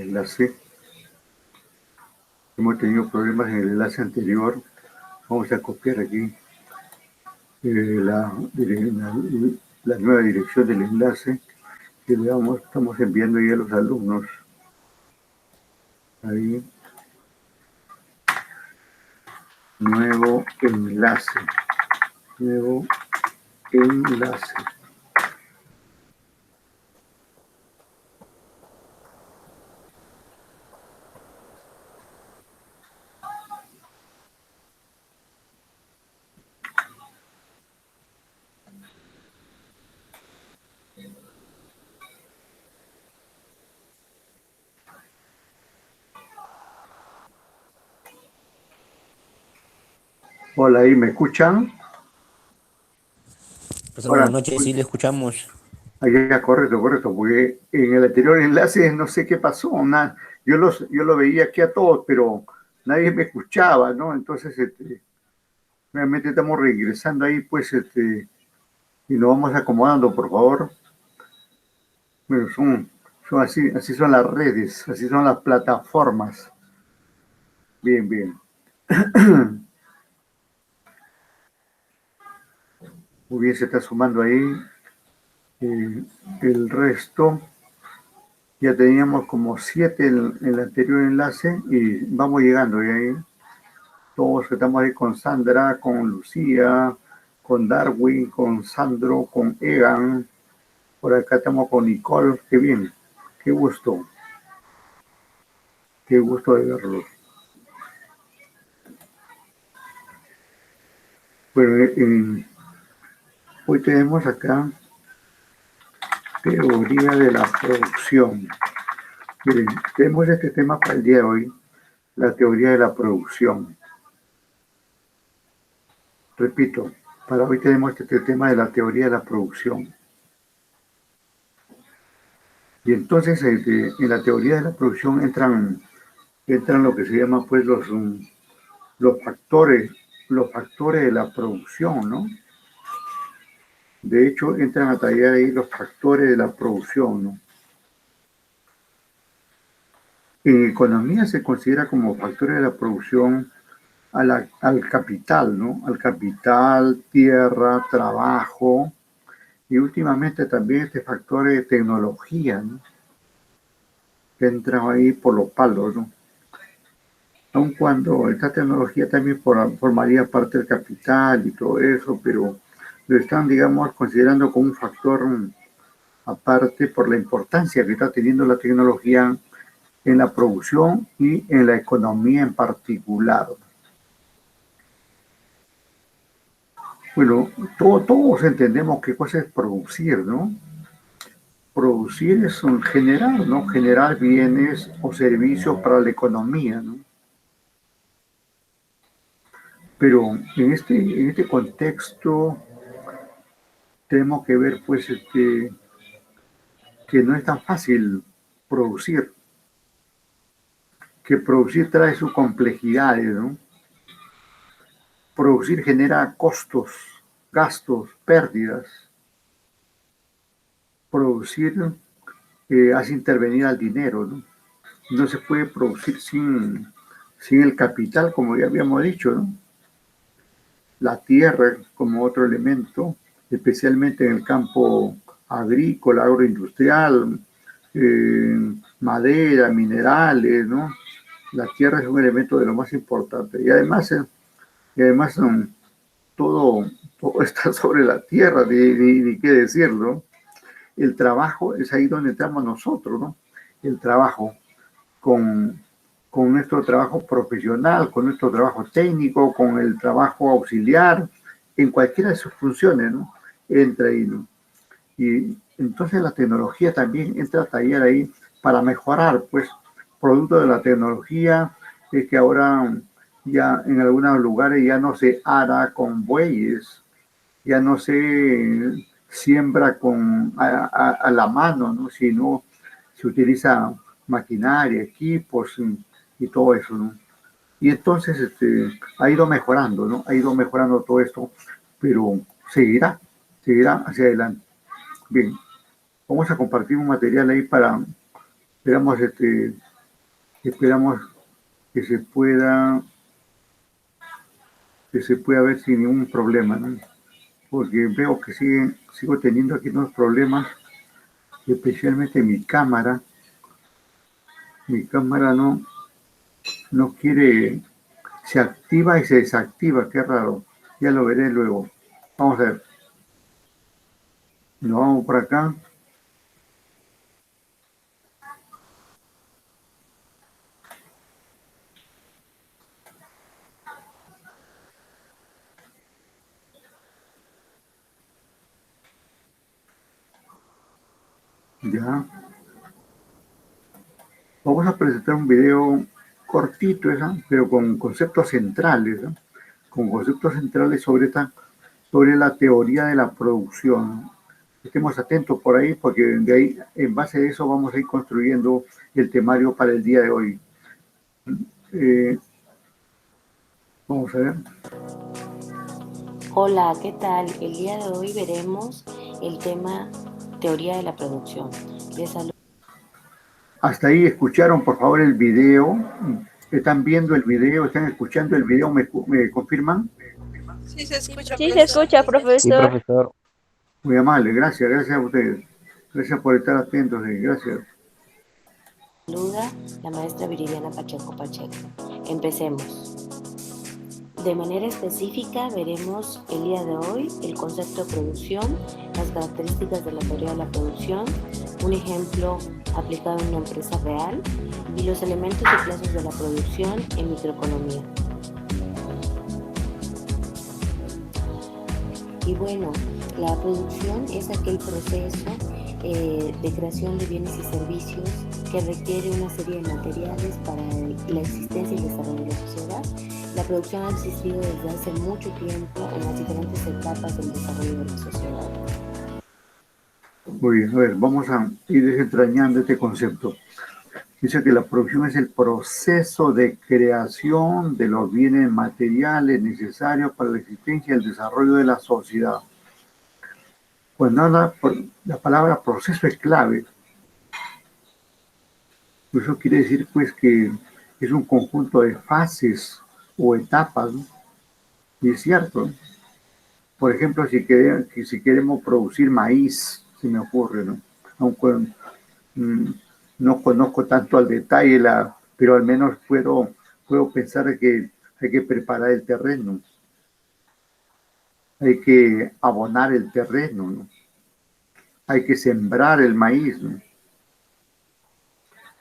enlace. Hemos tenido problemas en el enlace anterior. Vamos a copiar aquí la nueva dirección del enlace que estamos enviando ya a los alumnos. Ahí. Nuevo enlace. Nuevo enlace. Hola, ¿ahí me escuchan? Profesor, Ahora, buenas noches, sí le escuchamos. ya, correcto, porque en el anterior enlace no sé qué pasó, yo lo veía aquí a todos, pero nadie me escuchaba, ¿no? Entonces, realmente estamos regresando ahí, pues, y nos vamos acomodando, por favor. Bueno, son así son las redes, así son las plataformas. Bien, bien. Muy bien, se está sumando ahí el resto. Ya teníamos como 7 en el anterior enlace y vamos llegando. Y ahí todos estamos ahí con Sandra, con Lucía, con Darwin, con Sandro, con Egan. Por acá estamos con Nicole. Qué bien, qué gusto de verlos. Bueno, hoy tenemos acá teoría de la producción. Miren, tenemos este tema para el día de hoy, la teoría de la producción. Repito, para hoy tenemos este tema de la teoría de la producción. Y entonces en la teoría de la producción entran lo que se llama pues los factores de la producción, ¿no? De hecho, entran a tallar ahí los factores de la producción, ¿no? En economía se considera como factores de la producción al capital, ¿no? Al capital, tierra, trabajo y últimamente también este factor de tecnología, ¿no? Que entran ahí por los palos, ¿no? Aun cuando esta tecnología también formaría parte del capital y todo eso, pero lo están, digamos, considerando como un factor aparte por la importancia que está teniendo la tecnología en la producción y en la economía en particular. Bueno, todos entendemos qué cosa es producir, ¿no? Producir es generar, ¿no? Generar bienes o servicios para la economía, ¿no? Pero en este contexto tenemos que ver, pues, que no es tan fácil producir, que producir trae sus complejidades, ¿no? Producir genera costos, gastos, pérdidas. Producir hace intervenir al dinero, ¿no? No se puede producir sin el capital, como ya habíamos dicho, ¿no? La tierra como otro elemento, especialmente en el campo agrícola, agroindustrial, madera, minerales, ¿no? La tierra es un elemento de lo más importante. Y además todo, todo está sobre la tierra, ni qué decirlo. El trabajo es ahí donde entramos nosotros, ¿no? El trabajo con, con nuestro trabajo profesional, con nuestro trabajo técnico, con el trabajo auxiliar, en cualquiera de sus funciones, ¿no? Entra ahí, ¿no? Y entonces la tecnología también entra a tallar ahí para mejorar, pues, producto de la tecnología, es que ahora ya en algunos lugares ya no se ara con bueyes, ya no se siembra a la mano, ¿no? Sino se utiliza maquinaria, equipos y todo eso, ¿no? Y entonces ha ido mejorando, ¿no? Ha ido mejorando todo esto, pero seguirá hacia adelante. Bien, vamos a compartir un material ahí Esperamos, esperamos que se pueda ver sin ningún problema, ¿no? Porque veo que sigo teniendo aquí unos problemas, especialmente mi cámara no quiere, se activa y se desactiva, qué raro, ya lo veré luego. Vamos a ver, nos vamos por acá, ya. Vamos a presentar un video cortito, pero con conceptos centrales, ¿no? Con conceptos centrales sobre la teoría de la producción. Estemos atentos por ahí, porque de ahí, en base a eso, vamos a ir construyendo el temario para el día de hoy. Eh, Vamos a ver. Hola, ¿qué tal? El día de hoy veremos el tema teoría de la producción. Les saludo. Hasta ahí escucharon, por favor, el video. ¿Están viendo el video? ¿Están escuchando el video? ¿Me confirman? Sí, se escucha, Sí, se profesor. escucha, Sí, profesor. profesor. Muy amable, gracias a ustedes. Gracias por estar atentos, gracias. Saluda la maestra Viridiana Pacheco Pacheco. Empecemos. De manera específica veremos el día de hoy el concepto de producción, las características de la teoría de la producción, un ejemplo aplicado en una empresa real y los elementos y plazos de la producción en microeconomía. Y bueno, la producción es aquel proceso de creación de bienes y servicios que requiere una serie de materiales para la existencia y el desarrollo de la sociedad. La producción ha existido desde hace mucho tiempo en las diferentes etapas del desarrollo de la sociedad. Muy bien, a ver, vamos a ir desentrañando este concepto. Dice que la producción es el proceso de creación de los bienes materiales necesarios para la existencia y el desarrollo de la sociedad. Cuando habla, la palabra proceso es clave. Eso quiere decir pues que es un conjunto de fases o etapas, ¿no? Y es cierto. Por ejemplo, si queremos producir maíz, se me ocurre, ¿no? Aunque no conozco tanto al detalle, pero al menos puedo pensar que hay que preparar el terreno, hay que abonar el terreno, ¿no? Hay que sembrar el maíz, ¿no?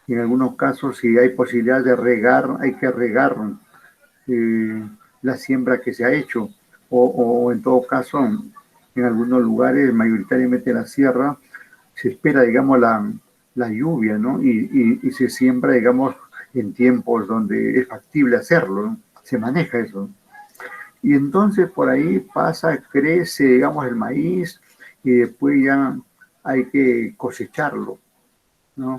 Y en algunos casos, si hay posibilidad de regar, hay que regar eh, la siembra que se ha hecho. O en todo caso, en algunos lugares, mayoritariamente en la sierra, se espera, digamos, la lluvia, ¿no? Y se siembra, digamos, en tiempos donde es factible hacerlo, ¿no? Se maneja eso. Y entonces por ahí pasa, crece, digamos, el maíz y después ya hay que cosecharlo, ¿no?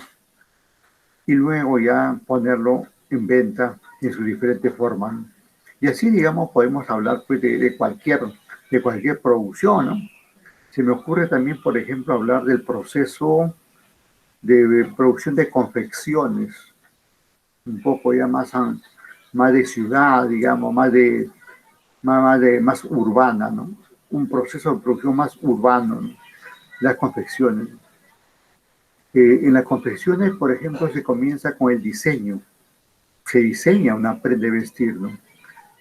Y luego ya ponerlo en venta en sus diferentes formas, ¿no? Y así, digamos, podemos hablar pues, de cualquier producción, ¿no? Se me ocurre también, por ejemplo, hablar del proceso de producción de confecciones, un poco ya más de ciudad, digamos, más urbana, ¿no? Un proceso de producción más urbano, ¿no? Las confecciones. En las confecciones, por ejemplo, se comienza con el diseño. Se diseña una prenda de vestir, ¿no?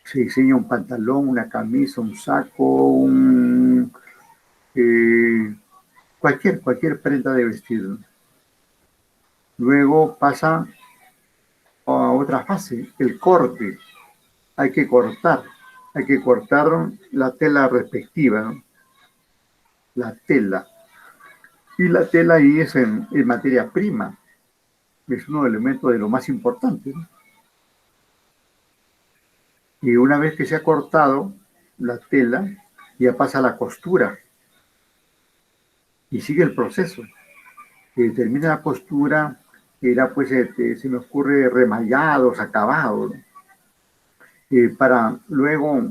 Se diseña un pantalón, una camisa, un saco, eh, cualquier prenda de vestir, ¿no? Luego pasa a otra fase, el corte. Hay que cortar, hay que cortar la tela respectiva, ¿no? La tela. Y la tela ahí es en materia prima, es uno de los elementos de lo más importante, ¿no? Y una vez que se ha cortado la tela, ya pasa a la costura y sigue el proceso. Termina la costura, era pues, se me ocurre remallados, acabados, ¿no? Para luego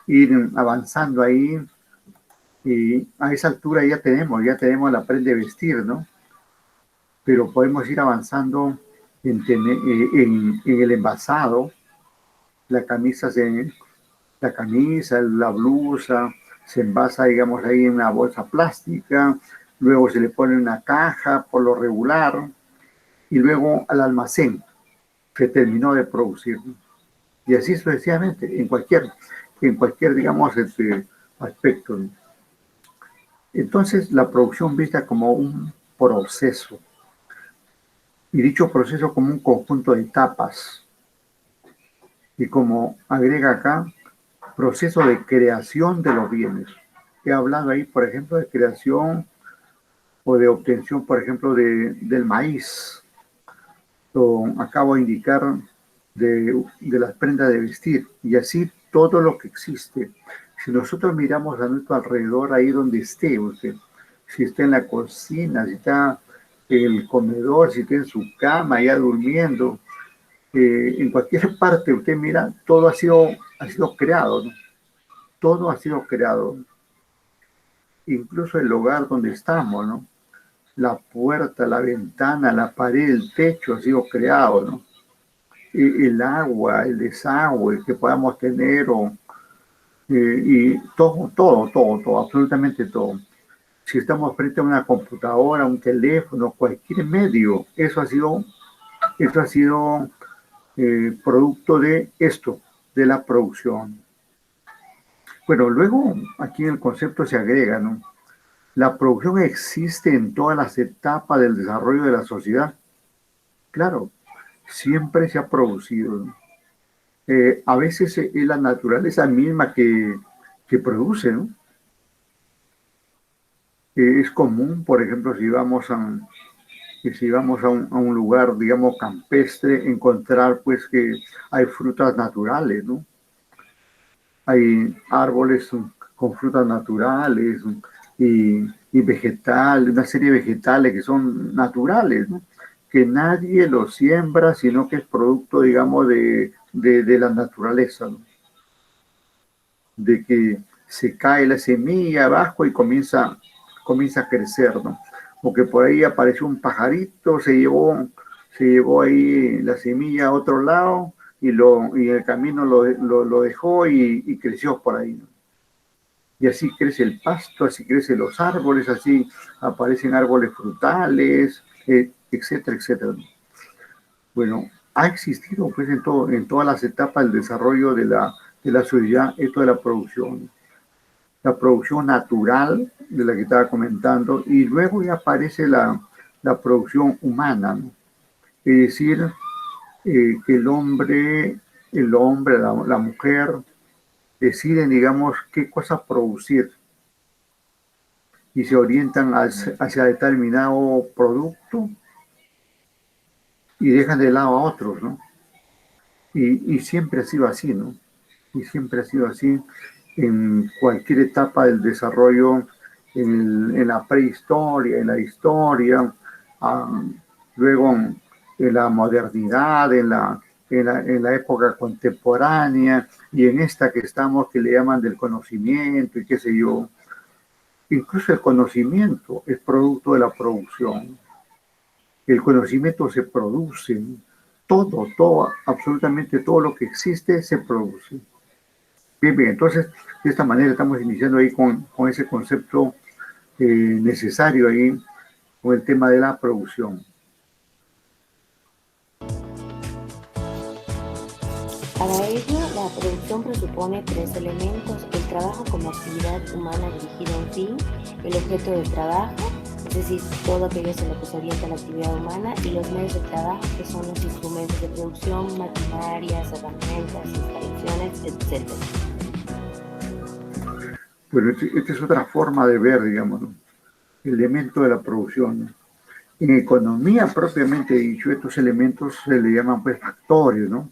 ir avanzando ahí. Y a esa altura ya tenemos la prenda de vestir, ¿no? pero podemos ir avanzando en el envasado. La camisa, la blusa, se envasa, digamos, ahí en una bolsa plástica, luego se le pone una caja por lo regular, y luego al almacén se terminó de producir. Y así sucesivamente, en cualquier digamos, aspecto. Entonces, la producción vista como un proceso, y dicho proceso como un conjunto de etapas, y como agrega acá, proceso de creación de los bienes. He hablado ahí, por ejemplo, de creación o de obtención, por ejemplo, del maíz. O acabo de indicar de las prendas de vestir, y así todo lo que existe. Si nosotros miramos a nuestro alrededor, ahí donde esté usted, si está en la cocina, si está en el comedor, si está en su cama ya durmiendo, en cualquier parte usted mira, todo ha sido creado, ¿no? Todo ha sido creado, incluso el lugar donde estamos, ¿no? La puerta, la ventana, la pared, el techo ha sido creado, ¿no? El agua, el desagüe que podamos tener, y todo, absolutamente todo. Si estamos frente a una computadora, un teléfono, cualquier medio, eso ha sido producto de esto, de la producción. Bueno, luego aquí en el concepto se agrega, ¿no? La producción existe en todas las etapas del desarrollo de la sociedad. Claro, siempre se ha producido, ¿no? A veces es la naturaleza misma que produce, ¿no? Es común, por ejemplo, si vamos a un lugar, digamos, campestre, encontrar pues que hay frutas naturales, ¿no? Hay árboles con frutas naturales y vegetales, una serie de vegetales que son naturales, ¿no? Que nadie los siembra, sino que es producto, digamos, de la naturaleza, ¿no? De que se cae la semilla abajo y comienza a crecer, ¿no? O que por ahí apareció un pajarito, se llevó ahí la semilla a otro lado y el camino lo dejó y creció por ahí, ¿no? Y así crece el pasto, así crecen los árboles, así aparecen árboles frutales, etcétera, etcétera, ¿no? Bueno, ha existido pues en todas las etapas del desarrollo de la sociedad esto de la producción natural de la que estaba comentando, y luego ya aparece la producción humana, ¿no? Es decir, que el hombre, la mujer, deciden, digamos, qué cosas producir y se orientan hacia determinado producto y dejan de lado a otros, ¿no? Y siempre ha sido así, ¿no? Y siempre ha sido así en cualquier etapa del desarrollo, en la prehistoria, en la historia, ah, luego en la modernidad, en la época contemporánea, y en esta que estamos, que le llaman del conocimiento y qué sé yo. Incluso el conocimiento es producto de la producción. El conocimiento se produce. Todo, absolutamente todo lo que existe se produce. Bien, bien, entonces de esta manera estamos iniciando ahí con ese concepto necesario ahí, con el tema de la producción. Para ello, la producción presupone tres elementos: el trabajo como actividad humana dirigida a un fin, el objeto del trabajo, es decir, todo aquello en lo que se orienta a la actividad humana, y los medios de trabajo, que son los instrumentos de producción, maquinarias, herramientas, instalaciones, etc. Bueno, esta es otra forma de ver, digamos, ¿no? El elemento de la producción, ¿no? En economía propiamente dicho, estos elementos se le llaman pues factores, ¿no?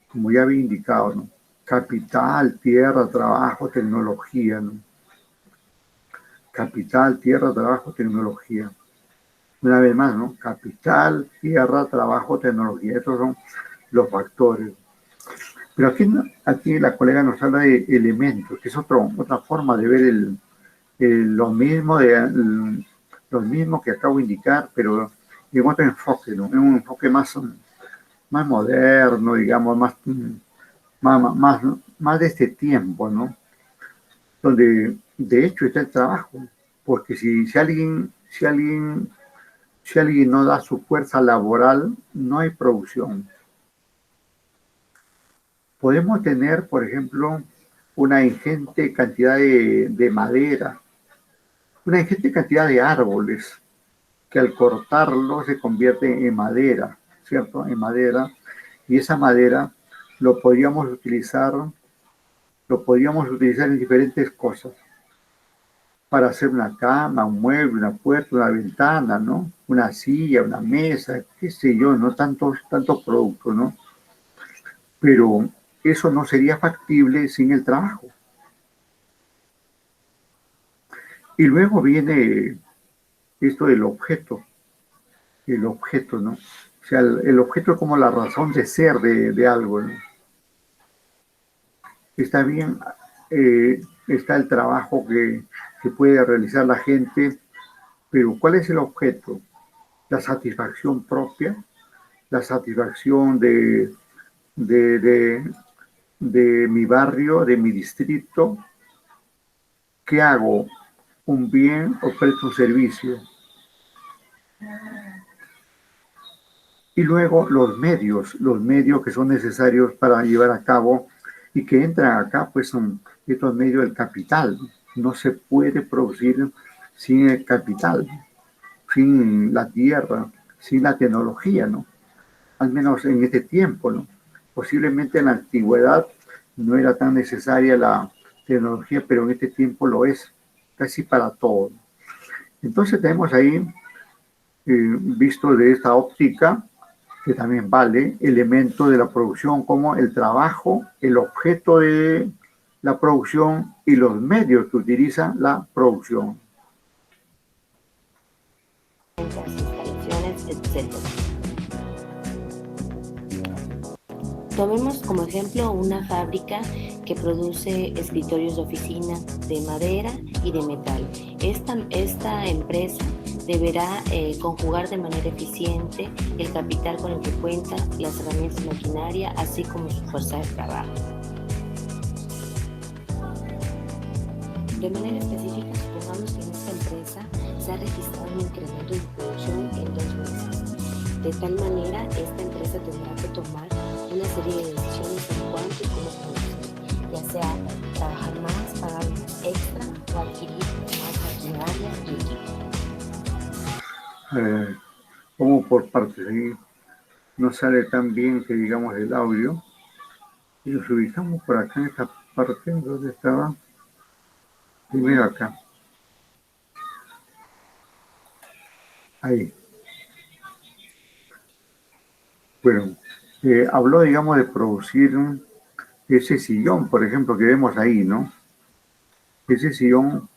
Como ya había indicado, ¿no? Capital, tierra, trabajo, tecnología, ¿no? Capital, tierra, trabajo, tecnología. Una vez más, ¿no? Capital, tierra, trabajo, tecnología. Estos son los factores. Pero aquí la colega nos habla de elementos, que es otra forma de ver lo mismo que acabo de indicar, pero en otro enfoque, ¿no? En un enfoque más moderno, digamos, más de este tiempo, ¿no? Donde de hecho está el trabajo, porque si alguien no da su fuerza laboral, no hay producción. Podemos tener, por ejemplo, una ingente cantidad de madera, una ingente cantidad de árboles, que al cortarlo se convierte en madera, ¿cierto? En madera, y esa madera lo podríamos utilizar, lo podríamos utilizar en diferentes cosas, para hacer una cama, un mueble, una puerta, una ventana, ¿no? Una silla, una mesa, qué sé yo, no tantos productos, ¿no? Pero eso no sería factible sin el trabajo. Y luego viene esto del objeto, el objeto, ¿no? O sea, el objeto es como la razón de ser de algo, ¿no? Está bien, está el trabajo que puede realizar la gente, pero ¿cuál es el objeto? La satisfacción propia, la satisfacción de, de, de mi barrio, de mi distrito. ¿Qué hago? ¿Un bien o presto un servicio? Y luego los medios que son necesarios para llevar a cabo y que entran acá, pues son estos medios del capital. No se puede producir sin el capital, sin la tierra, sin la tecnología, ¿no? Al menos en este tiempo, ¿no? Posiblemente en la antigüedad no era tan necesaria la tecnología, pero en este tiempo lo es, casi para todo. Entonces tenemos ahí, visto de esta óptica, que también vale, elementos de la producción como el trabajo, el objeto de la producción y los medios que utiliza la producción. Instalaciones, etc. Tomemos como ejemplo una fábrica que produce escritorios de oficina de madera y de metal. Esta empresa deberá conjugar de manera eficiente el capital con el que cuenta, las herramientas de maquinaria, así como su fuerza de trabajo. De manera específica, supongamos que en esta empresa se ha registrado un incremento de producción en 2 meses. De tal manera, esta empresa tendrá que tomar una serie de decisiones en cuanto y cómo producir, ya sea trabajar más, pagar extra o adquirir más maquinaria y equipo. Como por partes, ahí no sale tan bien que digamos el audio. Y nos ubicamos por acá en esta parte donde estaba. Primero acá. Ahí. Bueno, habló, digamos, de producir ese sillón, por ejemplo, que vemos ahí, ¿no? Ese sillón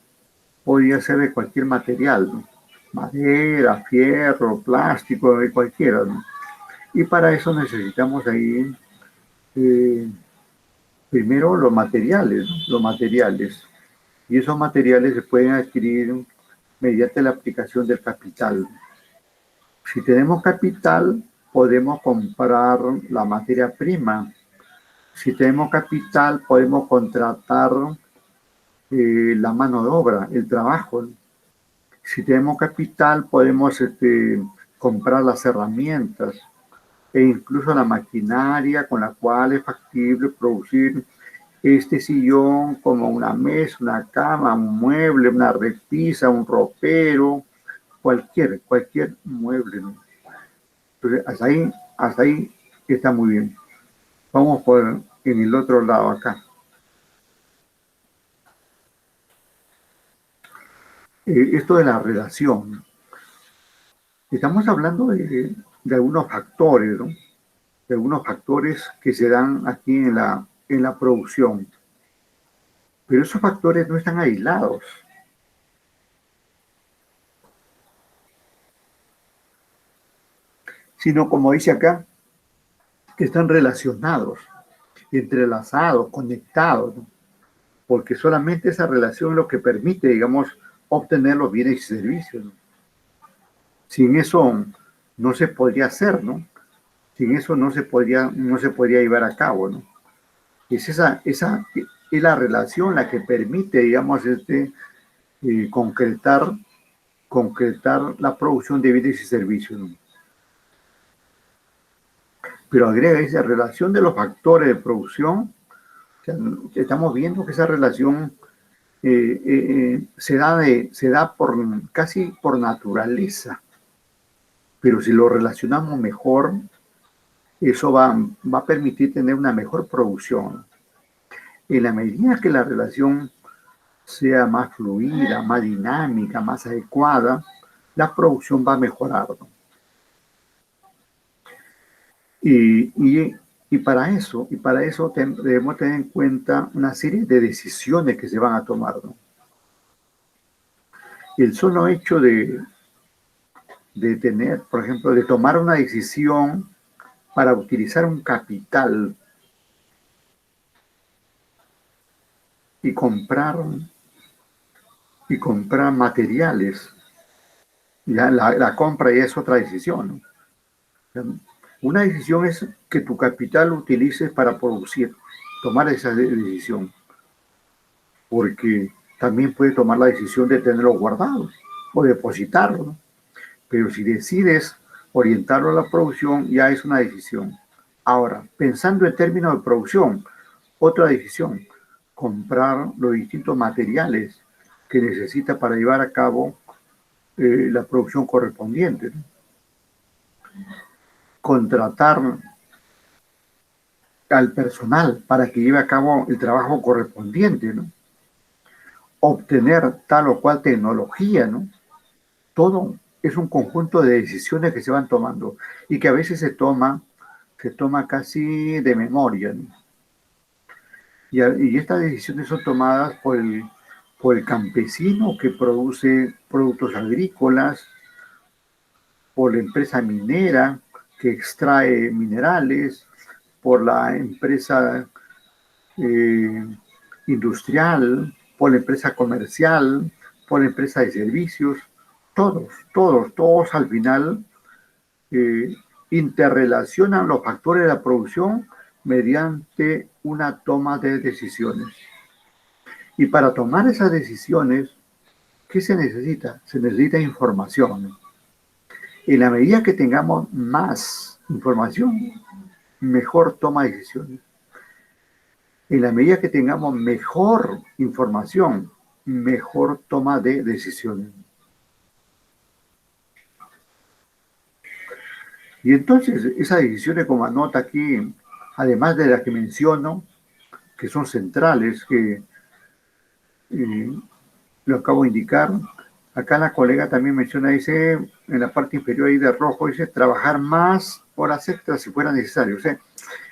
podía ser de cualquier material, ¿no? Madera, fierro, plástico, de cualquiera, ¿no? Y para eso necesitamos ahí, eh, primero los materiales, ¿no? Los materiales. Y esos materiales se pueden adquirir mediante la aplicación del capital. Si tenemos capital, podemos comprar la materia prima. Si tenemos capital, podemos contratar la mano de obra, el trabajo. Si tenemos capital, podemos comprar las herramientas e incluso la maquinaria con la cual es factible producir este sillón como una mesa, una cama, un mueble, una repisa, un ropero, cualquier mueble, ¿no? Entonces, hasta ahí está muy bien. Vamos por en el otro lado acá. Esto de la relación. Estamos hablando de algunos factores, ¿no? De algunos factores que se dan aquí en la producción. Pero esos factores no están aislados, sino como dice acá, que están relacionados, entrelazados, conectados, ¿no? Porque solamente esa relación es lo que permite, digamos, obtener los bienes y servicios, ¿no? Sin eso no se podría hacer, ¿no? Sin eso no se podría llevar a cabo, ¿no? Es la relación la que permite, digamos, concretar la producción de bienes y servicios, ¿no? Pero agrega esa relación de los factores de producción. O sea, estamos viendo que esa relación se da casi por naturaleza, pero si lo relacionamos mejor, eso va a permitir tener una mejor producción. En la medida que la relación sea más fluida, más dinámica, más adecuada, la producción va a mejorar, ¿no? Y para eso debemos tener en cuenta una serie de decisiones que se van a tomar, ¿no? El solo hecho de tener, por ejemplo, de tomar una decisión para utilizar un capital y comprar, materiales, ya la compra ya es otra decisión, ¿no? Una decisión es que tu capital lo utilices para producir, tomar esa decisión, porque también puedes tomar la decisión de tenerlo guardado o depositarlo, ¿no? Pero si decides orientarlo a la producción, ya es una decisión. Ahora, pensando en términos de producción, otra decisión, comprar los distintos materiales que necesita para llevar a cabo la producción correspondiente, ¿no? Contratar al personal para que lleve a cabo el trabajo correspondiente, ¿no? Obtener tal o cual tecnología, ¿no? Todo es un conjunto de decisiones que se van tomando y que a veces se toma casi de memoria, ¿no? Y estas decisiones son tomadas por el campesino que produce productos agrícolas, por la empresa minera que extrae minerales, por la empresa eh, industrial, por la empresa comercial, por la empresa de servicios. Todos al final eh, interrelacionan los factores de la producción mediante una toma de decisiones. Y para tomar esas decisiones, ¿qué se necesita? Se necesita información. En la medida que tengamos más información, mejor toma de decisiones. En la medida que tengamos mejor información, mejor toma de decisiones. Y entonces, esas decisiones, como anota aquí, además de las que menciono, que son centrales, que lo acabo de indicar, acá la colega también menciona, dice, en la parte inferior ahí de rojo, dice, trabajar más horas extras si fuera necesario. O sea,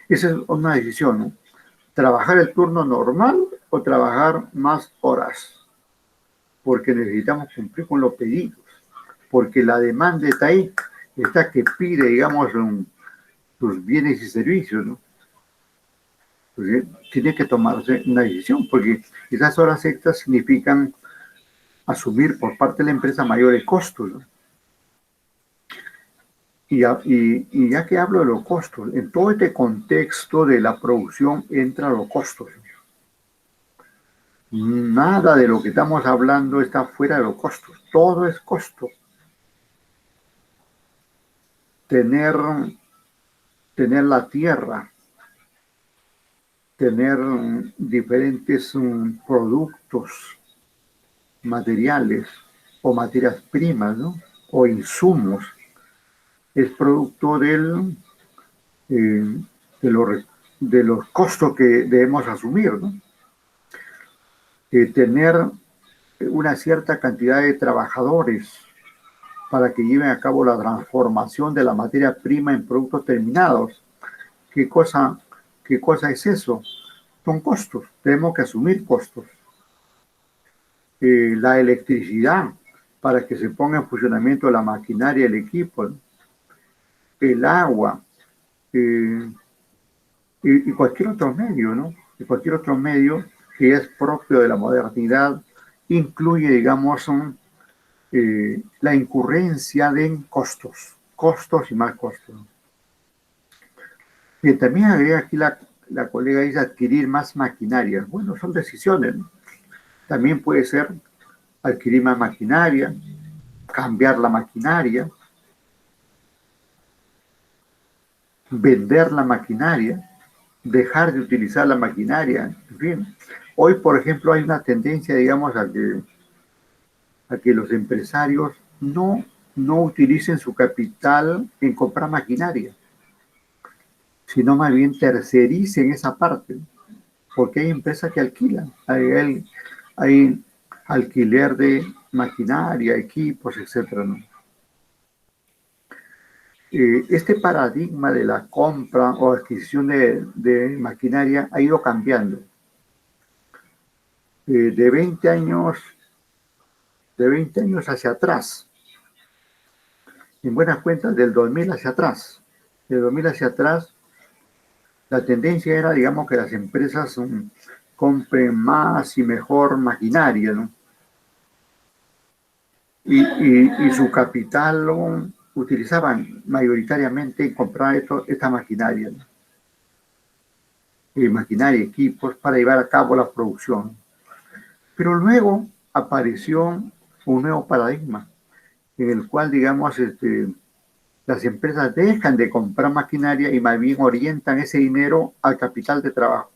esa es una decisión, ¿no? Trabajar el turno normal o trabajar más horas, porque necesitamos cumplir con los pedidos, porque la demanda está ahí, está que pide, digamos, sus bienes y servicios, ¿no? Entonces, tiene que tomarse una decisión, porque esas horas extras significan asumir por parte de la empresa mayores costos, ¿no? Y ya que hablo de los costos, en todo este contexto de la producción entran los costos. Nada de lo que estamos hablando está fuera de los costos, todo es costo. Tener la tierra, tener diferentes productos, materiales o materias primas, ¿no? O insumos, es producto de los costos que debemos asumir, ¿no? Tener una cierta cantidad de trabajadores para que lleven a cabo la transformación de la materia prima en productos terminados. ¿Qué cosa es eso? Son costos, tenemos que asumir costos. La electricidad para que se ponga en funcionamiento la maquinaria, el equipo, ¿no? El agua, y cualquier otro medio, ¿no? Y cualquier otro medio que es propio de la modernidad incluye, digamos, la incurrencia de costos, costos y más costos. Y también agrega aquí la colega, dice adquirir más maquinaria. Bueno, son decisiones, ¿no? También puede ser adquirir más maquinaria, cambiar la maquinaria, vender la maquinaria, dejar de utilizar la maquinaria, en fin. Hoy, por ejemplo, hay una tendencia, digamos, a que los empresarios no utilicen su capital en comprar maquinaria, sino más bien tercericen esa parte, porque hay empresas que alquilan, hay alquiler de maquinaria, equipos, etcétera, ¿no? Este paradigma de la compra o adquisición de maquinaria ha ido cambiando. De 20 años hacia atrás, en buenas cuentas del 2000 hacia atrás, del 2000 hacia atrás, la tendencia era, digamos, que las empresas compren más y mejor maquinaria, ¿no? Y su capital lo utilizaban mayoritariamente en comprar esta maquinaria, ¿no? Maquinaria, equipos para llevar a cabo la producción. Pero luego apareció un nuevo paradigma en el cual, digamos, las empresas dejan de comprar maquinaria y más bien orientan ese dinero al capital de trabajo.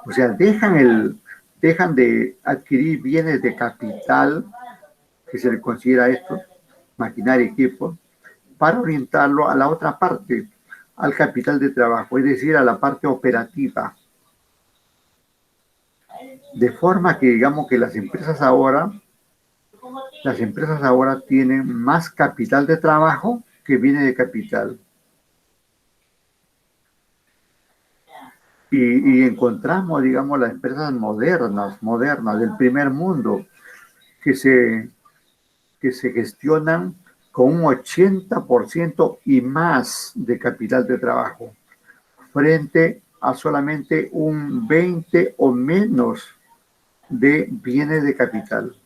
O sea, dejan de adquirir bienes de capital, que se le considera esto, maquinaria y equipo, para orientarlo a la otra parte, al capital de trabajo, es decir, a la parte operativa. De forma que, digamos, que las empresas ahora tienen más capital de trabajo que viene de capital. Y encontramos, digamos, las empresas modernas del primer mundo, que se gestionan con un 80% y más de capital de trabajo, frente a solamente un 20 o menos de bienes de capital.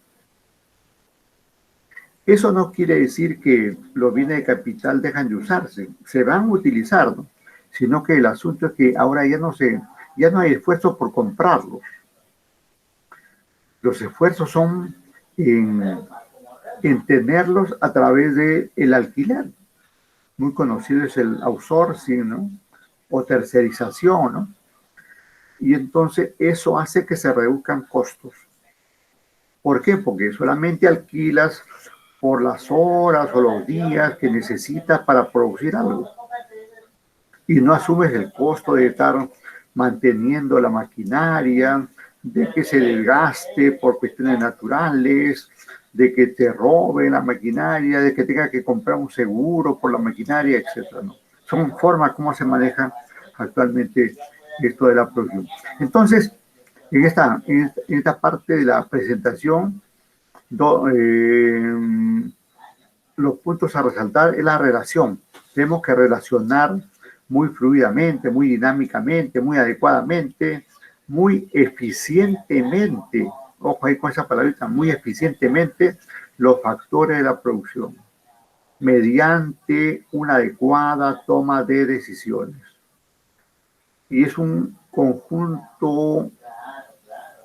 Eso no quiere decir que los bienes de capital dejan de usarse, se van a utilizar, ¿no? Sino que el asunto es que ahora ya no hay esfuerzo por comprarlos. Los esfuerzos son en tenerlos a través del alquiler. Muy conocido es el outsourcing, ¿no? O tercerización, ¿no? Y entonces eso hace que se reduzcan costos. ¿Por qué? Porque solamente alquilas por las horas o los días que necesitas para producir algo. Y no asumes el costo de estar manteniendo la maquinaria, de que se desgaste por cuestiones naturales, de que te roben la maquinaria, de que tenga que comprar un seguro por la maquinaria, etc., ¿no? Son formas como se maneja actualmente esto de la producción. Entonces, en esta parte de la presentación, los puntos a resaltar es la relación. Tenemos que relacionar muy fluidamente, muy dinámicamente, muy adecuadamente, muy eficientemente, ojo ahí con esa palabrita, muy eficientemente los factores de la producción, mediante una adecuada toma de decisiones. Y es un conjunto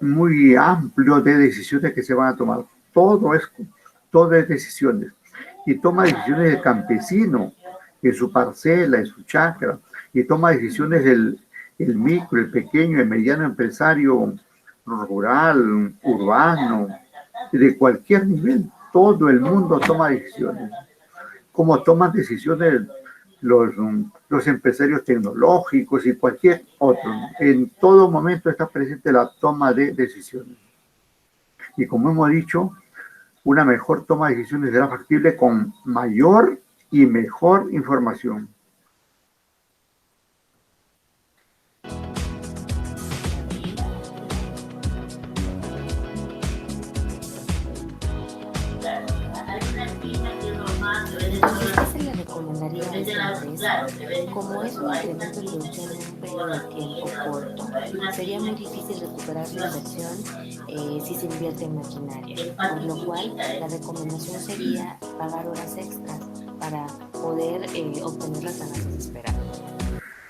muy amplio de decisiones que se van a tomar. Todo es decisiones. Y toma decisiones el campesino en su parcela, en su chacra, y toma decisiones el micro, el pequeño, el mediano empresario rural, urbano, de cualquier nivel. Todo el mundo toma decisiones. Como toman decisiones los empresarios tecnológicos y cualquier otro. En todo momento está presente la toma de decisiones. Y como hemos dicho, una mejor toma de decisiones será factible con mayor y mejor información. recomendaría a esta empresa, como es un incremento de producción en un periodo de tiempo corto, sería muy difícil recuperar la inversión si se invierte en maquinaria, por lo cual la recomendación sería pagar horas extras para poder obtener las ganancias esperadas.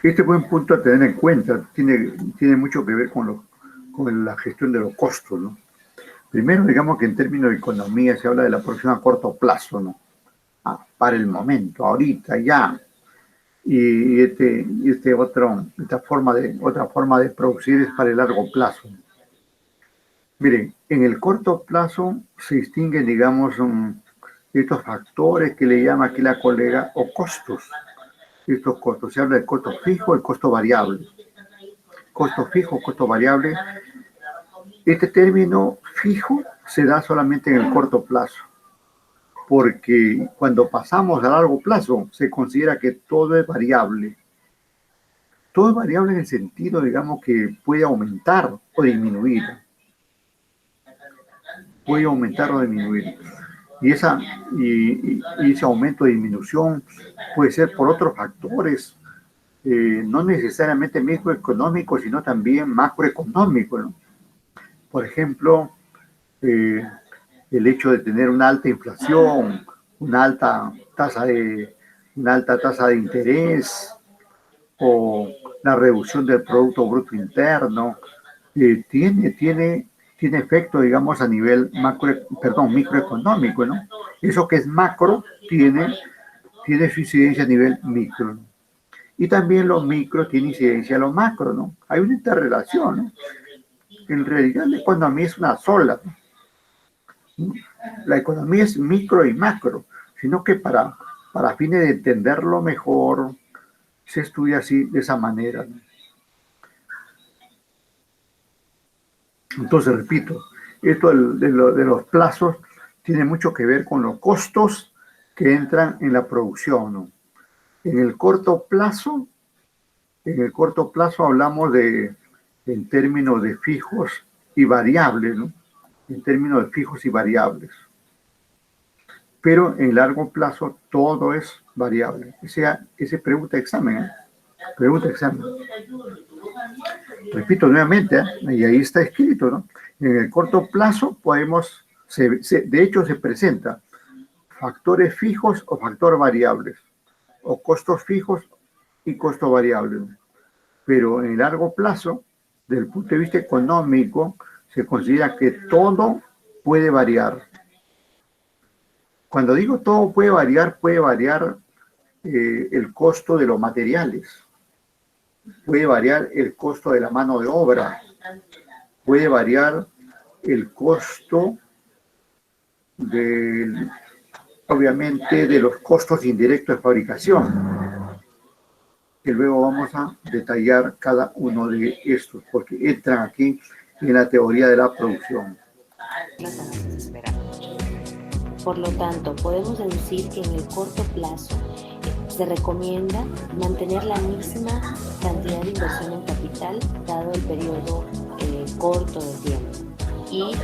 Este buen punto a tener en cuenta tiene mucho que ver con la gestión de los costos, ¿no? Primero, digamos que en términos de economía se habla de la producción a corto plazo, ¿no? Para el momento, ahorita, ya. Y otra forma de producir es para el largo plazo. Miren, en el corto plazo se distinguen, digamos, estos factores que le llama aquí la colega, o costos. Estos costos, se habla del costo fijo y costo variable. Costo fijo, costo variable. Este término fijo se da solamente en el corto plazo, porque cuando pasamos a largo plazo se considera que todo es variable. Todo es variable en el sentido, digamos, que puede aumentar o disminuir. Puede aumentar o disminuir. Y ese aumento o disminución puede ser por otros factores, no necesariamente microeconómicos, sino también macroeconómicos, ¿no? Por ejemplo, el hecho de tener una alta inflación, una alta tasa de interés, o la reducción del Producto Bruto Interno, tiene efecto, digamos, a nivel microeconómico, ¿no? Eso que es macro tiene su incidencia a nivel micro, ¿no? Y también lo micro tiene incidencia a lo macro, ¿no? Hay una interrelación, ¿no? En realidad la economía es una sola, ¿no? La economía es micro y macro, sino que para fines de entenderlo mejor, se estudia así, de esa manera, ¿no? Entonces, repito, esto de los plazos tiene mucho que ver con los costos que entran en la producción, ¿no? En el corto plazo hablamos en términos de fijos y variables, ¿no? En términos de fijos y variables. Pero en largo plazo todo es variable. Ese pregunta examen, ¿eh? Pregunta examen. Repito nuevamente, ¿eh? Y ahí está escrito, ¿no? En el corto plazo de hecho se presenta factores fijos o factores variables, o costos fijos y costos variables. Pero en el largo plazo, desde el punto de vista económico, se considera que todo puede variar. Cuando digo todo puede variar el costo de los materiales, puede variar el costo de la mano de obra, puede variar el costo obviamente, de los costos indirectos de fabricación, que luego vamos a detallar cada uno de estos, porque entran aquí en la teoría de la producción. Por lo tanto, podemos deducir que en el corto plazo se recomienda mantener la misma cantidad de inversión en capital dado el periodo corto de tiempo y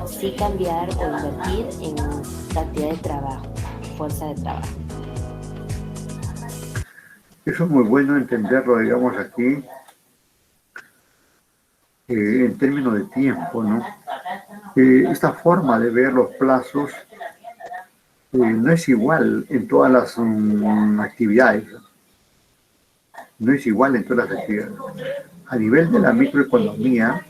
sí cambiar o invertir en cantidad de trabajo, fuerza de trabajo. Eso es muy bueno entenderlo, digamos, aquí en términos de tiempo, ¿no? Esta forma de ver los plazos no es igual en todas las actividades. No es igual en todas las actividades. A nivel de la microeconomía,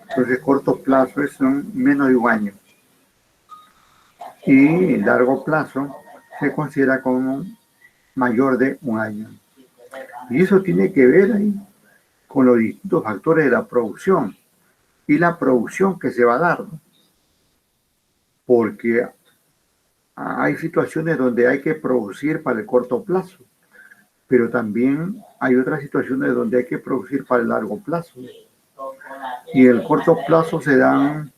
entonces corto plazo es menos de un año. Y largo plazo se considera como mayor de un año. Y eso tiene que ver ahí con los distintos factores de la producción y la producción que se va a dar, ¿no? Porque hay situaciones donde hay que producir para el corto plazo, pero también hay otras situaciones donde hay que producir para el largo plazo. Y en el corto plazo se dan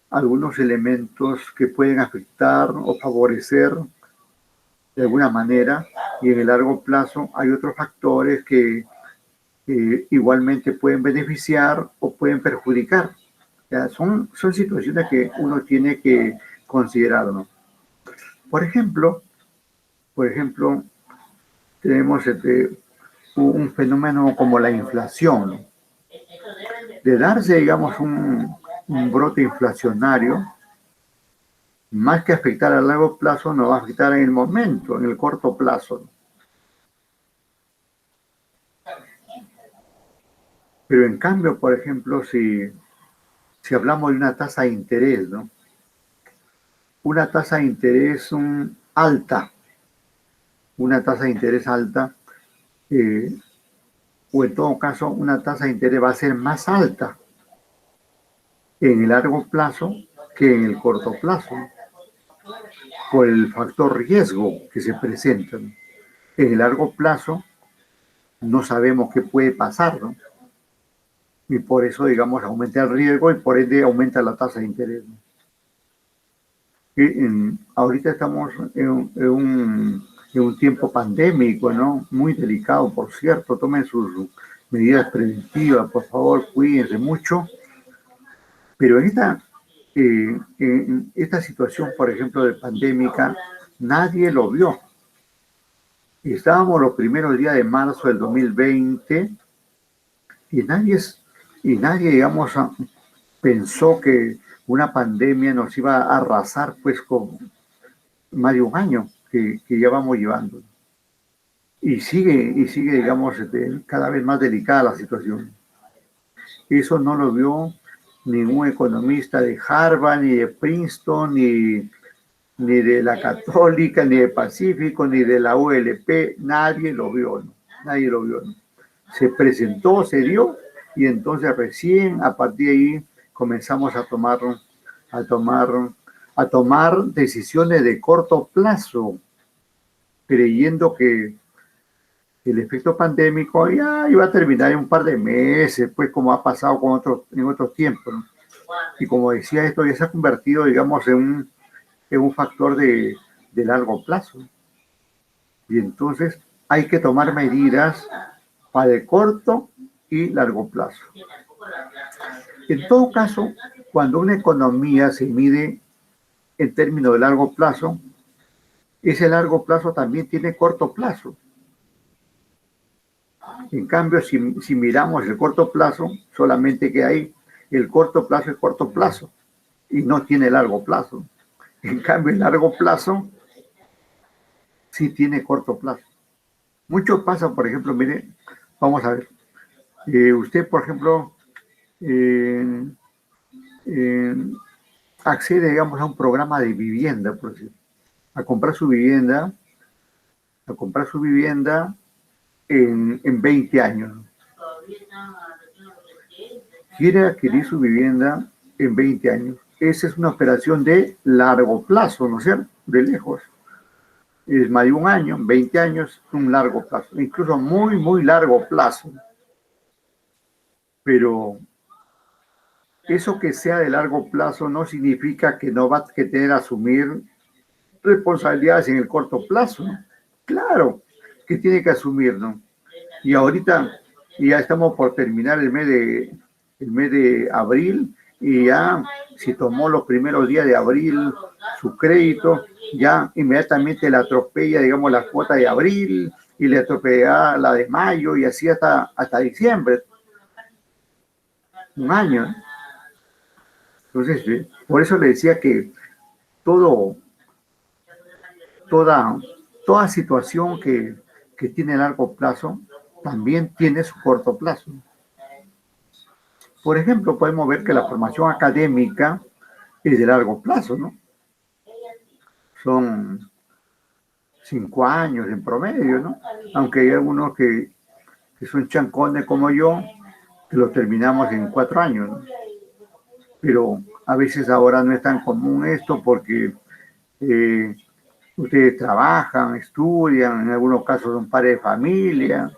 algunos elementos que pueden afectar o favorecer de alguna manera, y en el largo plazo hay otros factores que igualmente pueden beneficiar o pueden perjudicar. O sea, son situaciones que uno tiene que considerar, ¿no? Por ejemplo, Por ejemplo, tenemos un fenómeno como la inflación, ¿no? De darse, digamos, un brote inflacionario, más que afectar a largo plazo, nos va a afectar en el momento, en el corto plazo, ¿no? Pero en cambio, por ejemplo, si hablamos de una tasa de interés, ¿no? Una tasa de interés alta, una tasa de interés alta, eh, o en todo caso, una tasa de interés va a ser más alta en el largo plazo que en el corto plazo, ¿no? Por el factor riesgo que se presenta, ¿no? En el largo plazo no sabemos qué puede pasar, ¿no? Y por eso, digamos, aumenta el riesgo y por ende aumenta la tasa de interés, ¿no? Ahorita estamos en un tiempo pandémico, ¿no? Muy delicado, por cierto. Tomen sus medidas preventivas, por favor, cuídense mucho. Pero en esta situación, por ejemplo, de pandémica, nadie lo vio. Estábamos los primeros días de marzo del 2020 y nadie, digamos, pensó que una pandemia nos iba a arrasar, pues, con más de un año que ya vamos llevando. Y sigue, digamos, cada vez más delicada la situación. Eso no lo vio ningún economista de Harvard, ni de Princeton, ni de la Católica, ni de Pacífico, ni de la ULP. Nadie lo vio, ¿no? Nadie lo vio, ¿no? Se presentó, se dio, y entonces recién a partir de ahí comenzamos a tomar, a tomar decisiones de corto plazo, creyendo que el efecto pandémico ya iba a terminar en un par de meses, pues como ha pasado en otros tiempos, ¿no? Y como decía, esto ya se ha convertido, digamos, en un factor de largo plazo. Y entonces hay que tomar medidas para el corto y largo plazo. En todo caso, cuando una economía se mide en términos de largo plazo, ese largo plazo también tiene corto plazo. En cambio, si miramos el corto plazo, solamente que hay el corto plazo es corto plazo y no tiene largo plazo. En cambio, el largo plazo sí tiene corto plazo. Mucho pasa, por ejemplo, mire, vamos a ver, usted, por ejemplo, eh, eh, accede, digamos, a un programa de vivienda, por decir, a comprar su vivienda, a comprar su vivienda en 20 años. Quiere adquirir su vivienda en 20 años. Esa es una operación de largo plazo, ¿no es cierto? De lejos. Es más de un año, 20 años, un largo plazo, incluso muy, muy largo plazo. Pero eso que sea de largo plazo no significa que no va a tener que asumir responsabilidades en el corto plazo, ¿no? Claro que tiene que asumir, ¿no? Y ahorita ya estamos por terminar el mes de abril y ya si tomó los primeros días de abril su crédito, ya inmediatamente le atropella, digamos, la cuota de abril y le atropella la de mayo y así hasta diciembre. Un año, ¿eh? Entonces, por eso le decía que todo, toda, toda situación que tiene largo plazo también tiene su corto plazo. Por ejemplo, podemos ver que la formación académica es de largo plazo, ¿no? Son 5 años en promedio, ¿no? Aunque hay algunos que son chancones como yo, que lo terminamos en 4 años, ¿no? Pero a veces ahora no es tan común esto porque ustedes trabajan, estudian, en algunos casos son padres de familia,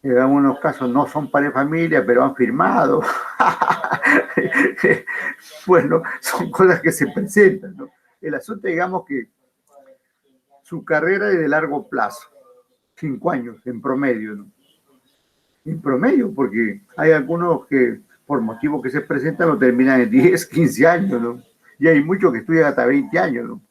en algunos casos no son padres de familia, pero han firmado. Bueno, son cosas que se presentan, ¿no? El asunto, digamos que su carrera es de largo plazo, 5 años en promedio, ¿no? En promedio, porque hay algunos que por motivos que se presentan lo terminan en 10, 15 años, ¿no? Y hay muchos que estudian hasta 20 años, ¿no?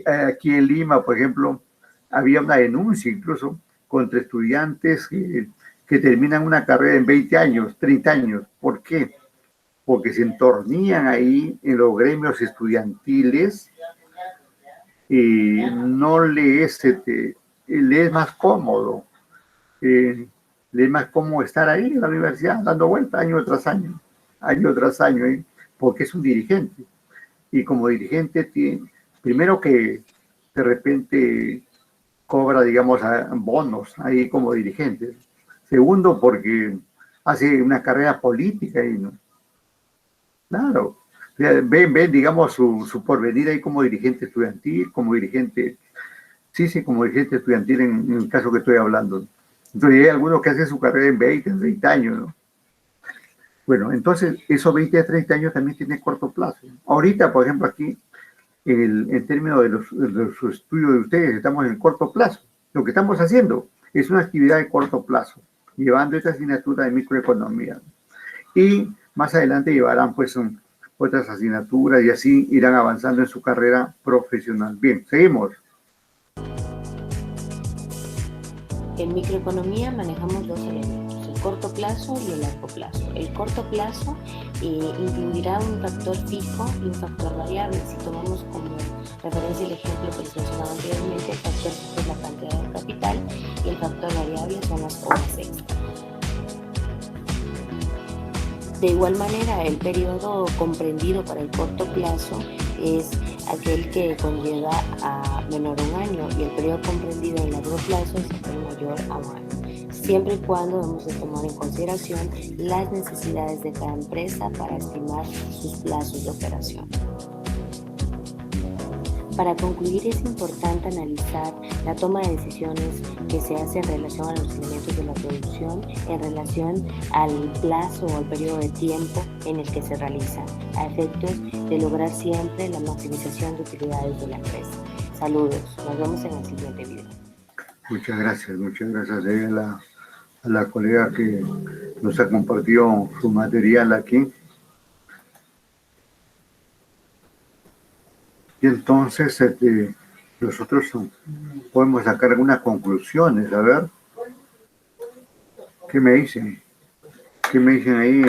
aquí en Lima, por ejemplo, había una denuncia incluso contra estudiantes que terminan una carrera en 20 años, 30 años. ¿Por qué? Porque se entornían ahí en los gremios estudiantiles y no le es más cómodo, le es más cómodo estar ahí en la universidad, dando vuelta año tras año, porque es un dirigente. Y como dirigente, primero que de repente cobra, digamos, bonos ahí como dirigente. Segundo, porque hace una carrera política y no. Claro, ven, digamos, su porvenir ahí como dirigente estudiantil, como dirigente, sí, como dirigente estudiantil en el caso que estoy hablando. Entonces hay algunos que hacen su carrera en 20, 30 años, ¿no? Bueno, entonces esos 20 a 30 años también tienen corto plazo. Ahorita, por ejemplo, aquí, en términos de los estudios de ustedes, estamos en corto plazo. Lo que estamos haciendo es una actividad de corto plazo, llevando esta asignatura de microeconomía. Y más adelante llevarán pues otras asignaturas y así irán avanzando en su carrera profesional. Bien, seguimos. En microeconomía manejamos dos elementos, el corto plazo y el largo plazo. El corto plazo incluirá un factor fijo y un factor variable. Si tomamos como referencia el ejemplo que les mencionaba anteriormente, el factor fijo es la cantidad de capital y el factor variable son las horas extra. De igual manera, el periodo comprendido para el corto plazo es aquel que conlleva a menor a un año y el periodo comprendido en largo plazo es aquel mayor a un año, siempre y cuando debemos de tomar en consideración las necesidades de cada empresa para estimar sus plazos de operación. Para concluir, es importante analizar la toma de decisiones que se hace en relación a los elementos de la producción, en relación al plazo o al periodo de tiempo en el que se realiza, a efectos de lograr siempre la maximización de utilidades de la empresa. Saludos, nos vemos en el siguiente video. Muchas gracias a la colega que nos ha compartido su material aquí. Y entonces nosotros podemos sacar algunas conclusiones. A ver, ¿qué me dicen? ¿Qué me dicen ahí?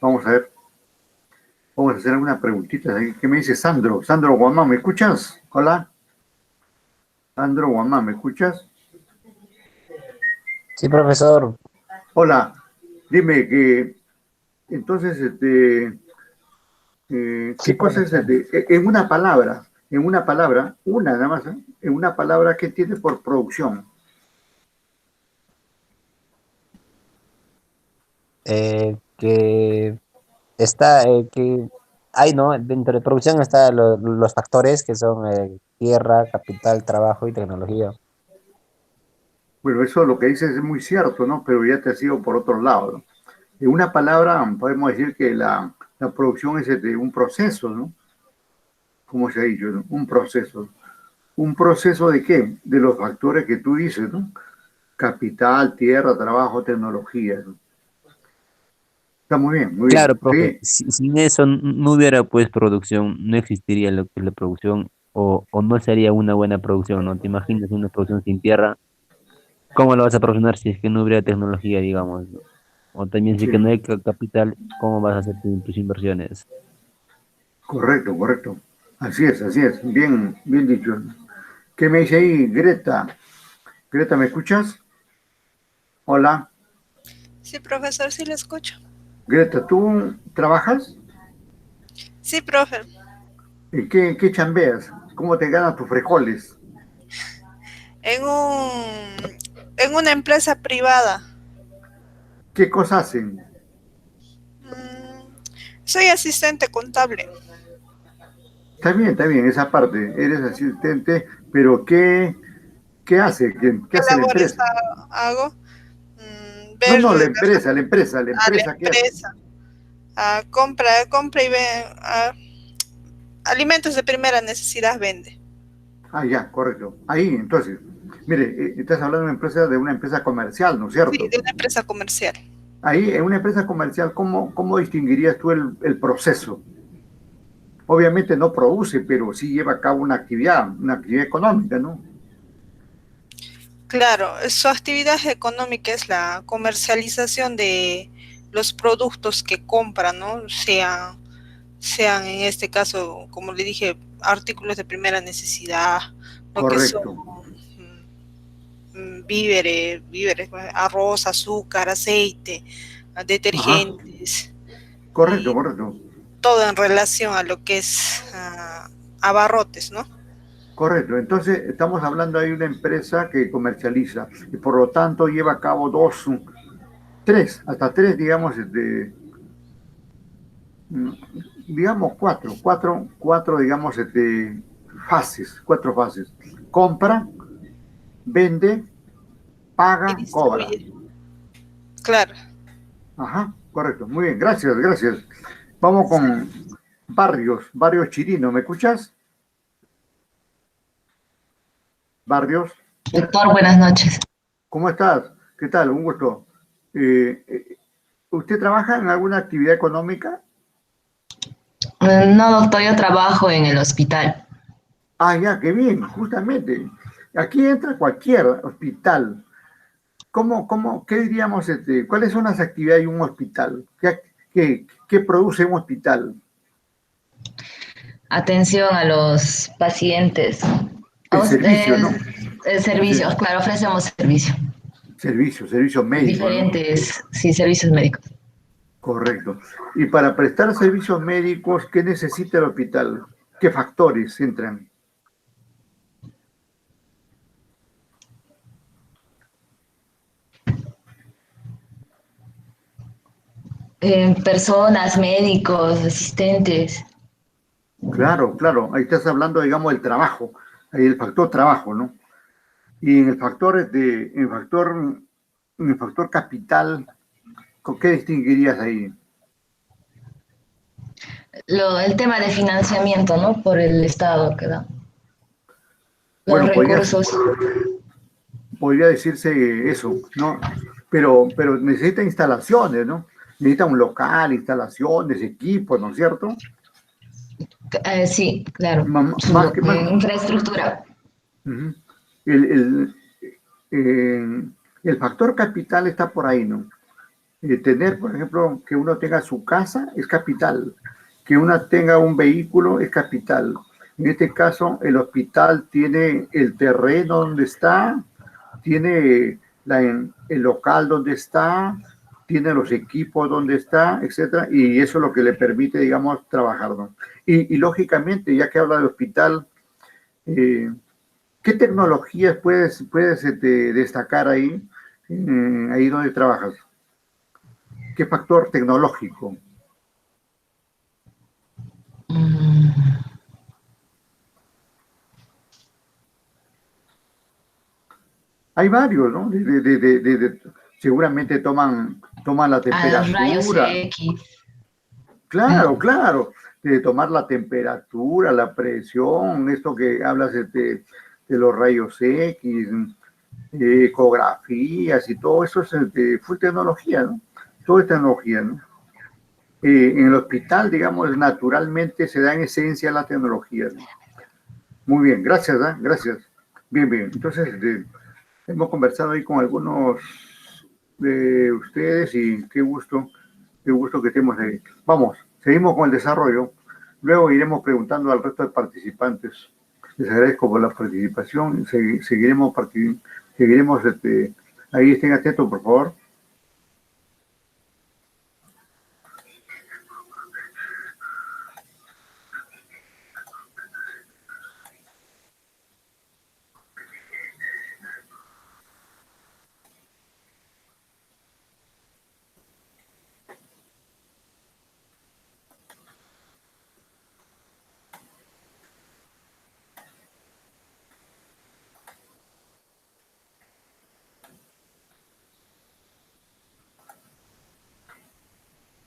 Vamos a ver. Vamos a hacer algunas preguntitas. ¿Qué me dice Sandro? Sandro Guamán, ¿me escuchas? Hola. Sandro Guamán, ¿me escuchas? Sí, profesor. Hola. Dime que entonces, Sí, ¿qué cosa es en una palabra, una nada más, en una palabra, ¿qué tiene por producción? Que está, que hay, ¿no? Dentro de producción están los factores que son tierra, capital, trabajo y tecnología. Bueno, eso lo que dices es muy cierto, ¿no? Pero ya te ha sido por otro lado, ¿no? En una palabra podemos decir que la producción es un proceso, ¿no? ¿Cómo se ha dicho, no? Un proceso. ¿Un proceso de qué? De los factores que tú dices, ¿no? Capital, tierra, trabajo, tecnología, ¿no? Está muy bien, muy bien. Claro, profe, Sí, sin eso no hubiera pues producción, no existiría lo que es la producción o no sería una buena producción, ¿no? ¿Te imaginas una producción sin tierra? ¿Cómo lo vas a producir si es que no hubiera tecnología, digamos, ¿no? O también si es que sí, no hay capital, ¿cómo vas a hacer tus inversiones? correcto, correcto. Así es, así es. Bien, bien dicho. ¿Qué me dice ahí, Greta? Greta, ¿me escuchas? Hola. Sí, profesor, sí le escucho. Greta, ¿tú trabajas? Sí, profe. ¿Qué chambeas? ¿Cómo te ganas tus frijoles? En en una empresa privada. ¿Qué cosas hacen? Mm, Soy asistente contable. Está bien, esa parte. Eres asistente, pero ¿qué hace? ¿Qué ¿Qué hace la labores empresa? hago? No, Ver no, la a la empresa, ¿qué hace? empresa. Compra y ve alimentos de primera necesidad vende. Ah, ya, correcto. Ahí, entonces, mire, estás hablando de una empresa comercial, ¿no es Sí, cierto? de una empresa comercial. Ahí, en una empresa comercial, ¿cómo distinguirías tú el proceso? Obviamente no produce, pero sí lleva a cabo una actividad económica, ¿no? Claro, su actividad económica es la comercialización de los productos que compran, ¿no? Sean en este caso, como le dije, artículos de primera necesidad, lo que son Correcto. víveres, pues, arroz, azúcar, aceite, Ajá, detergentes correcto, y correcto. todo en relación a lo que es abarrotes, ¿no? Correcto, entonces estamos hablando de una empresa que comercializa y por lo tanto lleva a cabo dos, tres, hasta tres, digamos, mm, digamos cuatro, digamos, fases, cuatro fases. Compra, vende, Y paga, cobra. distribuye. Claro. Ajá, correcto, muy bien, gracias, gracias. Vamos con Barrios Chirino, ¿me escuchas? Barrios, Doctor, buenas noches. ¿cómo estás? ¿Qué tal? Un gusto. ¿Usted trabaja en alguna actividad económica? No, doctor, yo trabajo en el hospital. Ah, ya, qué bien, justamente. Aquí entra cualquier hospital. ¿Qué diríamos, cuáles son las actividades de un hospital? ¿Qué produce un hospital? Atención a los pacientes. El servicio, ¿no? El El servicio, ser- claro, ofrecemos servicio. servicio médico, ¿no? Diferentes, sí, servicios médicos. Correcto. Y para prestar servicios médicos, ¿qué necesita el hospital? ¿Qué factores entran? Personas, médicos, asistentes. Claro, claro. Ahí estás hablando, digamos, del trabajo. Ahí el factor trabajo, ¿no? Y en el factor capital, ¿con qué distinguirías ahí? El tema de financiamiento, ¿no? Por el Estado que da. Los Bueno, recursos. podría decirse eso, ¿no? Pero necesita instalaciones, ¿no? Necesita un local, instalaciones, equipos, ¿no es cierto? Sí, claro. Más que más. Infraestructura. Ujú. El, el, eh, el factor capital está por ahí, ¿no? Tener, por ejemplo, que uno tenga su casa es capital, que uno tenga un vehículo es capital. En este caso, el hospital tiene el terreno donde está, tiene el local donde está, tiene los equipos donde está, etcétera, y eso es lo que le permite, digamos, trabajar, ¿no? Y lógicamente, ya que habla de hospital, eh, ¿qué tecnologías puedes destacar ahí, ahí donde trabajas? ¿Qué factor tecnológico? Mm, Hay varios, ¿no? Seguramente toman la a los rayos temperatura. X. Claro, claro. De tomar la temperatura, la presión, esto que hablas de los rayos X, ecografías y todo eso es full tecnología, ¿no? Todo es tecnología, ¿no? En el hospital, digamos, naturalmente se da en esencia la tecnología, ¿no? Muy bien, gracias, ¿eh? Gracias. Bien, bien. Entonces, hemos conversado ahí con algunos de ustedes y qué gusto que estemos ahí. Vamos, seguimos con el desarrollo. Luego iremos preguntando al resto de participantes. Les agradezco por la participación. Seguiremos ahí estén atentos, por favor.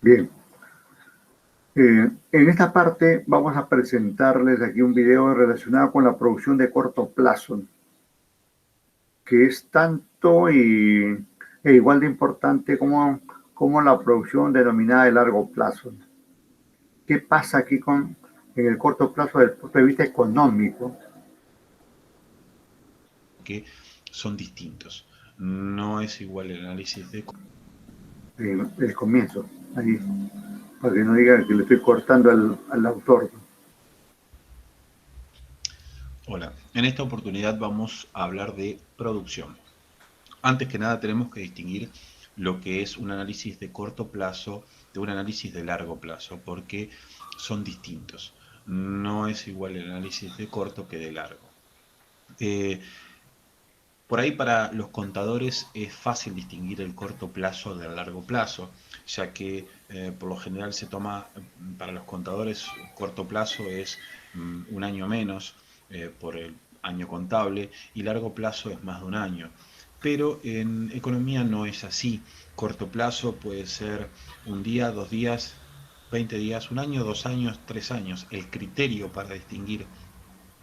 Bien. En esta parte vamos a presentarles aquí un video relacionado con la producción de corto plazo, que es tanto e igual de importante como la producción denominada de largo plazo. ¿Qué pasa aquí en el corto plazo desde el punto de vista económico. Que son distintos. No es igual el análisis de... El comienzo, ahí, para que no digan que le estoy cortando al autor. Hola, en esta oportunidad vamos a hablar de producción. Antes que nada tenemos que distinguir lo que es un análisis de corto plazo de un análisis de largo plazo, porque son distintos. No es igual el análisis de corto que de largo. Por ahí para los contadores es fácil distinguir el corto plazo del largo plazo, ya que por lo general se toma, para los contadores, corto plazo es un año menos por el año contable y largo plazo es más de un año. Pero en economía no es así. Corto plazo puede ser un día, 2 días, 20 días, un año, 2 años, 3 años. El criterio para distinguir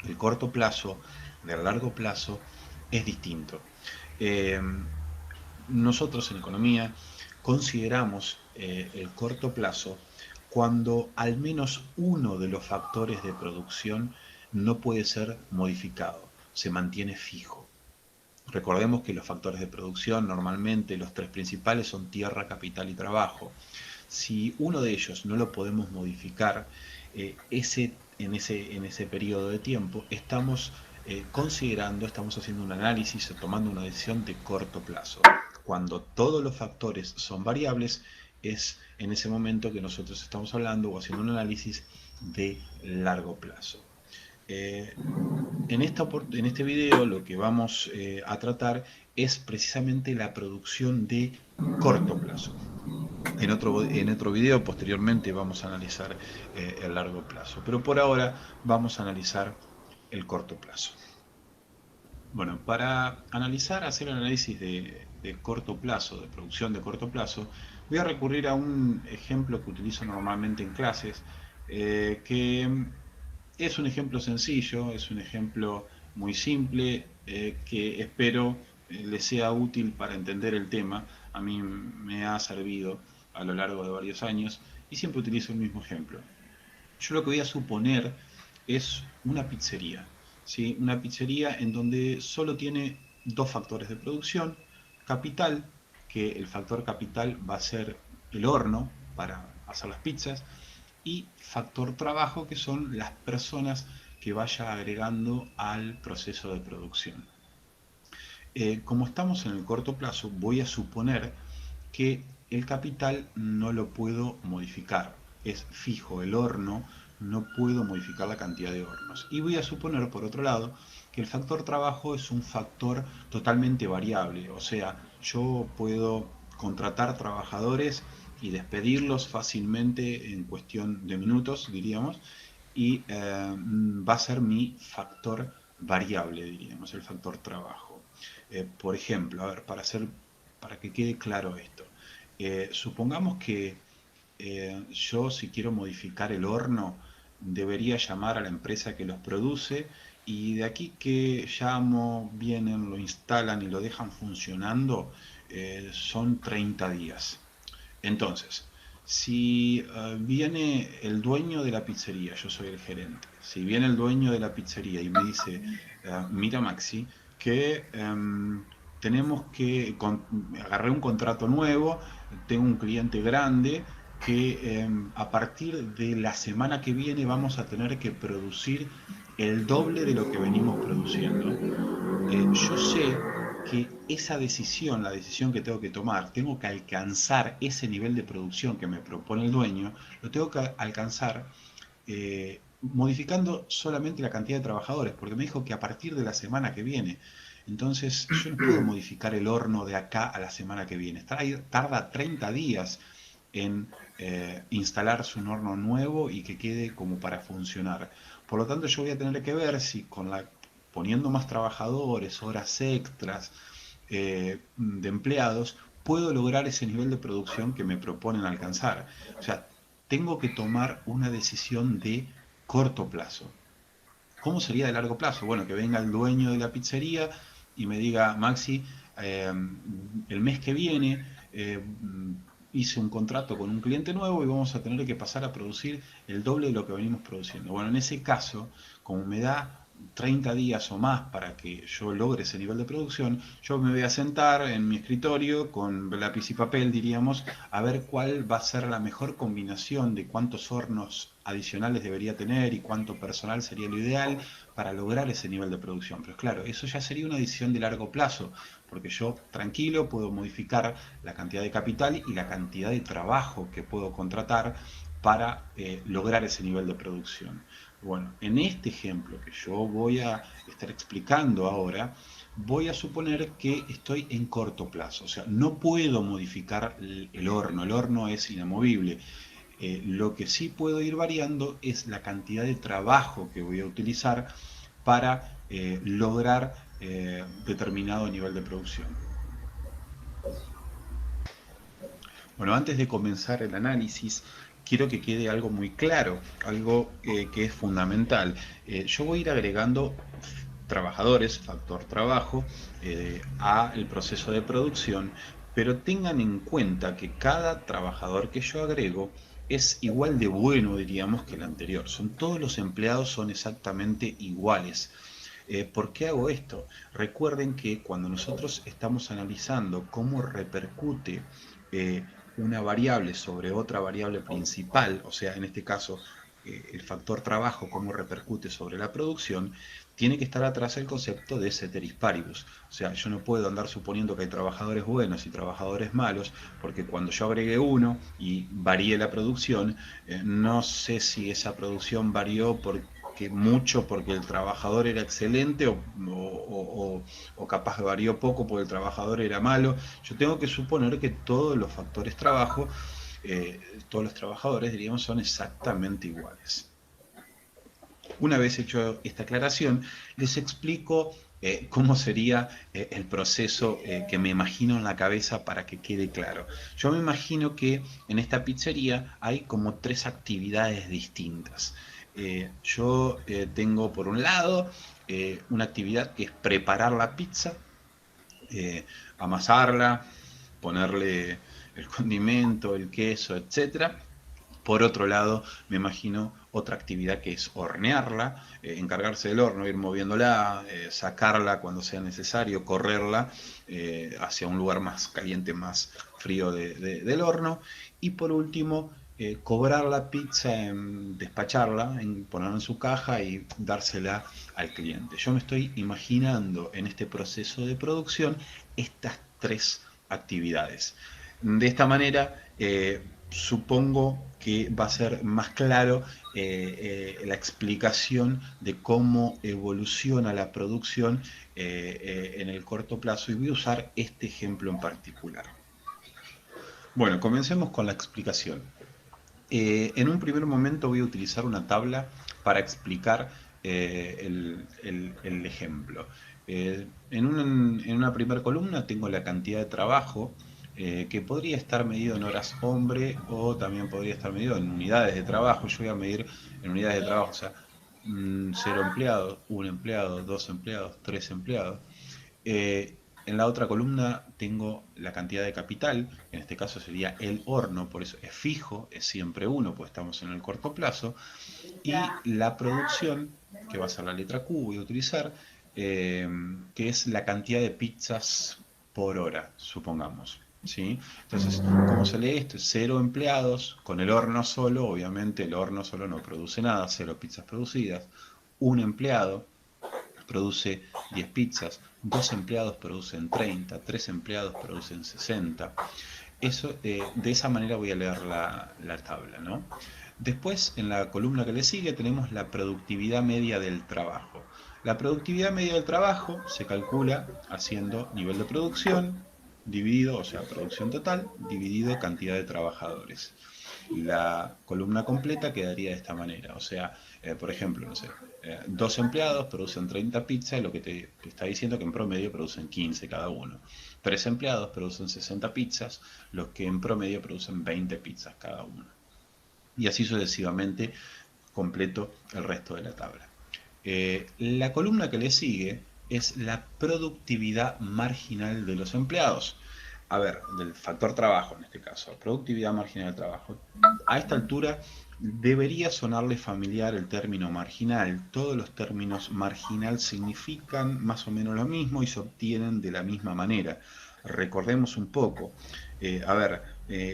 el corto plazo del largo plazo es distinto. Nosotros en economía consideramos el corto plazo cuando al menos uno de los factores de producción no puede ser modificado, se mantiene fijo. Recordemos que los factores de producción, normalmente los 3 principales son tierra, capital y trabajo. Si uno de ellos no lo podemos modificar, en ese periodo de tiempo estamos estamos haciendo un análisis o tomando una decisión de corto plazo. Cuando todos los factores son variables, es en ese momento que nosotros estamos hablando o haciendo un análisis de largo plazo. En este video lo que vamos a tratar es precisamente la producción de corto plazo. En otro video posteriormente vamos a analizar el largo plazo, pero por ahora vamos a analizar el corto plazo. Bueno, para hacer el análisis de corto plazo, de producción de corto plazo, voy a recurrir a un ejemplo que utilizo normalmente en clases, que es un ejemplo sencillo, es un ejemplo muy simple, que espero les sea útil para entender el tema. A mí me ha servido a lo largo de varios años y siempre utilizo el mismo ejemplo. Yo lo que voy a suponer es una pizzería, ¿sí? Una pizzería en donde solo tiene 2 factores de producción: capital, que el factor capital va a ser el horno para hacer las pizzas, y factor trabajo, que son las personas que vaya agregando al proceso de producción. Como estamos en el corto plazo, voy a suponer que el capital no lo puedo modificar, es fijo, el horno, no puedo modificar la cantidad de hornos. Y voy a suponer, por otro lado, que el factor trabajo es un factor totalmente variable, o sea, yo puedo contratar trabajadores y despedirlos fácilmente en cuestión de minutos, diríamos, y va a ser mi factor variable, diríamos, el factor trabajo. Por ejemplo, a ver, para que quede claro esto, supongamos que yo, si quiero modificar el horno, debería llamar a la empresa que los produce, y de aquí que llamo, vienen, lo instalan y lo dejan funcionando, son 30 días. Entonces, si viene el dueño de la pizzería, yo soy el gerente, si viene el dueño de la pizzería y me dice, mira Maxi, que tenemos que, agarré un contrato nuevo, tengo un cliente grande, que a partir de la semana que viene vamos a tener que producir el doble de lo que venimos produciendo. Yo sé que esa decisión, la decisión que tengo que tomar, tengo que alcanzar ese nivel de producción que me propone el dueño, lo tengo que alcanzar modificando solamente la cantidad de trabajadores, porque me dijo que a partir de la semana que viene. Entonces yo no puedo modificar el horno de acá a la semana que viene. Tarda 30 días en instalarse un horno nuevo y que quede como para funcionar. Por lo tanto, yo voy a tener que ver si poniendo más trabajadores, horas extras de empleados, puedo lograr ese nivel de producción que me proponen alcanzar. O sea, tengo que tomar una decisión de corto plazo. ¿Cómo sería de largo plazo? Bueno, que venga el dueño de la pizzería y me diga, Maxi, el mes que viene hice un contrato con un cliente nuevo y vamos a tener que pasar a producir el doble de lo que venimos produciendo. Bueno, en ese caso, como me da 30 días o más para que yo logre ese nivel de producción, yo me voy a sentar en mi escritorio con lápiz y papel, diríamos, a ver cuál va a ser la mejor combinación de cuántos hornos adicionales debería tener y cuánto personal sería lo ideal para lograr ese nivel de producción. Pero claro, eso ya sería una decisión de largo plazo, porque yo tranquilo puedo modificar la cantidad de capital y la cantidad de trabajo que puedo contratar para lograr ese nivel de producción. Bueno, en este ejemplo que yo voy a estar explicando ahora, voy a suponer que estoy en corto plazo, o sea, no puedo modificar el horno es inamovible. Lo que sí puedo ir variando es la cantidad de trabajo que voy a utilizar para lograr determinado nivel de producción. Bueno, antes de comenzar el análisis, quiero que quede algo muy claro, algo que es fundamental. Yo voy a ir agregando trabajadores, factor trabajo, al proceso de producción, pero tengan en cuenta que cada trabajador que yo agrego es igual de bueno, diríamos, que el anterior. Todos los empleados son exactamente iguales. ¿Por qué hago esto? Recuerden que cuando nosotros estamos analizando cómo repercute una variable sobre otra variable principal, o sea, en este caso el factor trabajo, cómo repercute sobre la producción, tiene que estar atrás el concepto de ceteris paribus. O sea, yo no puedo andar suponiendo que hay trabajadores buenos y trabajadores malos, porque cuando yo agregué uno y varié la producción, no sé si esa producción varió porque el trabajador era excelente o capaz varió poco porque el trabajador era malo. Yo tengo que suponer que todos los factores trabajo, todos los trabajadores, diríamos, son exactamente iguales. Una vez hecho esta aclaración, les explico cómo sería el proceso que me imagino en la cabeza para que quede claro. Yo me imagino que en esta pizzería hay como 3 actividades distintas. Yo tengo por un lado una actividad que es preparar la pizza, amasarla, ponerle el condimento, el queso, etcétera. Por otro lado, me imagino otra actividad que es hornearla, encargarse del horno, ir moviéndola, sacarla cuando sea necesario, correrla hacia un lugar más caliente, más frío del horno. Y por último, cobrar la pizza, despacharla, ponerla en su caja y dársela al cliente. Yo me estoy imaginando en este proceso de producción estas 3 actividades. De esta manera, supongo que va a ser más claro la explicación de cómo evoluciona la producción en el corto plazo, y voy a usar este ejemplo en particular. Bueno, comencemos con la explicación. En un primer momento voy a utilizar una tabla para explicar el ejemplo. En una primera columna tengo la cantidad de trabajo, que podría estar medido en horas hombre o también podría estar medido en unidades de trabajo. Yo voy a medir en unidades de trabajo, o sea, 0 empleados, 1 empleado, 2 empleados, 3 empleados. En la otra columna tengo la cantidad de capital, que en este caso sería el horno, por eso es fijo, es siempre 1, pues estamos en el corto plazo. Y la producción, que va a ser la letra Q, voy a utilizar, que es la cantidad de pizzas por hora, supongamos. ¿Sí? Entonces, ¿cómo se lee esto? 0 empleados, con el horno solo, obviamente el horno solo no produce nada, 0 pizzas producidas. 1 empleado produce 10 pizzas, 2 empleados producen 30, 3 empleados producen 60. Eso, de esa manera voy a leer la tabla, ¿no? Después, en la columna que le sigue, tenemos la productividad media del trabajo. La productividad media del trabajo se calcula haciendo nivel de producción dividido, o sea, producción total, dividido cantidad de trabajadores. La columna completa quedaría de esta manera, o sea, por ejemplo, no sé, 2 empleados producen 30 pizzas, lo que te está diciendo que en promedio producen 15 cada uno. 3 empleados producen 60 pizzas, los que en promedio producen 20 pizzas cada uno. Y así sucesivamente completo el resto de la tabla. La columna que le sigue es la productividad marginal de los empleados. a ver, del factor trabajo en este caso, productividad marginal del trabajo. A esta altura debería sonarle familiar el término marginal. Todos los términos marginal significan más o menos lo mismo y se obtienen de la misma manera. Recordemos un poco.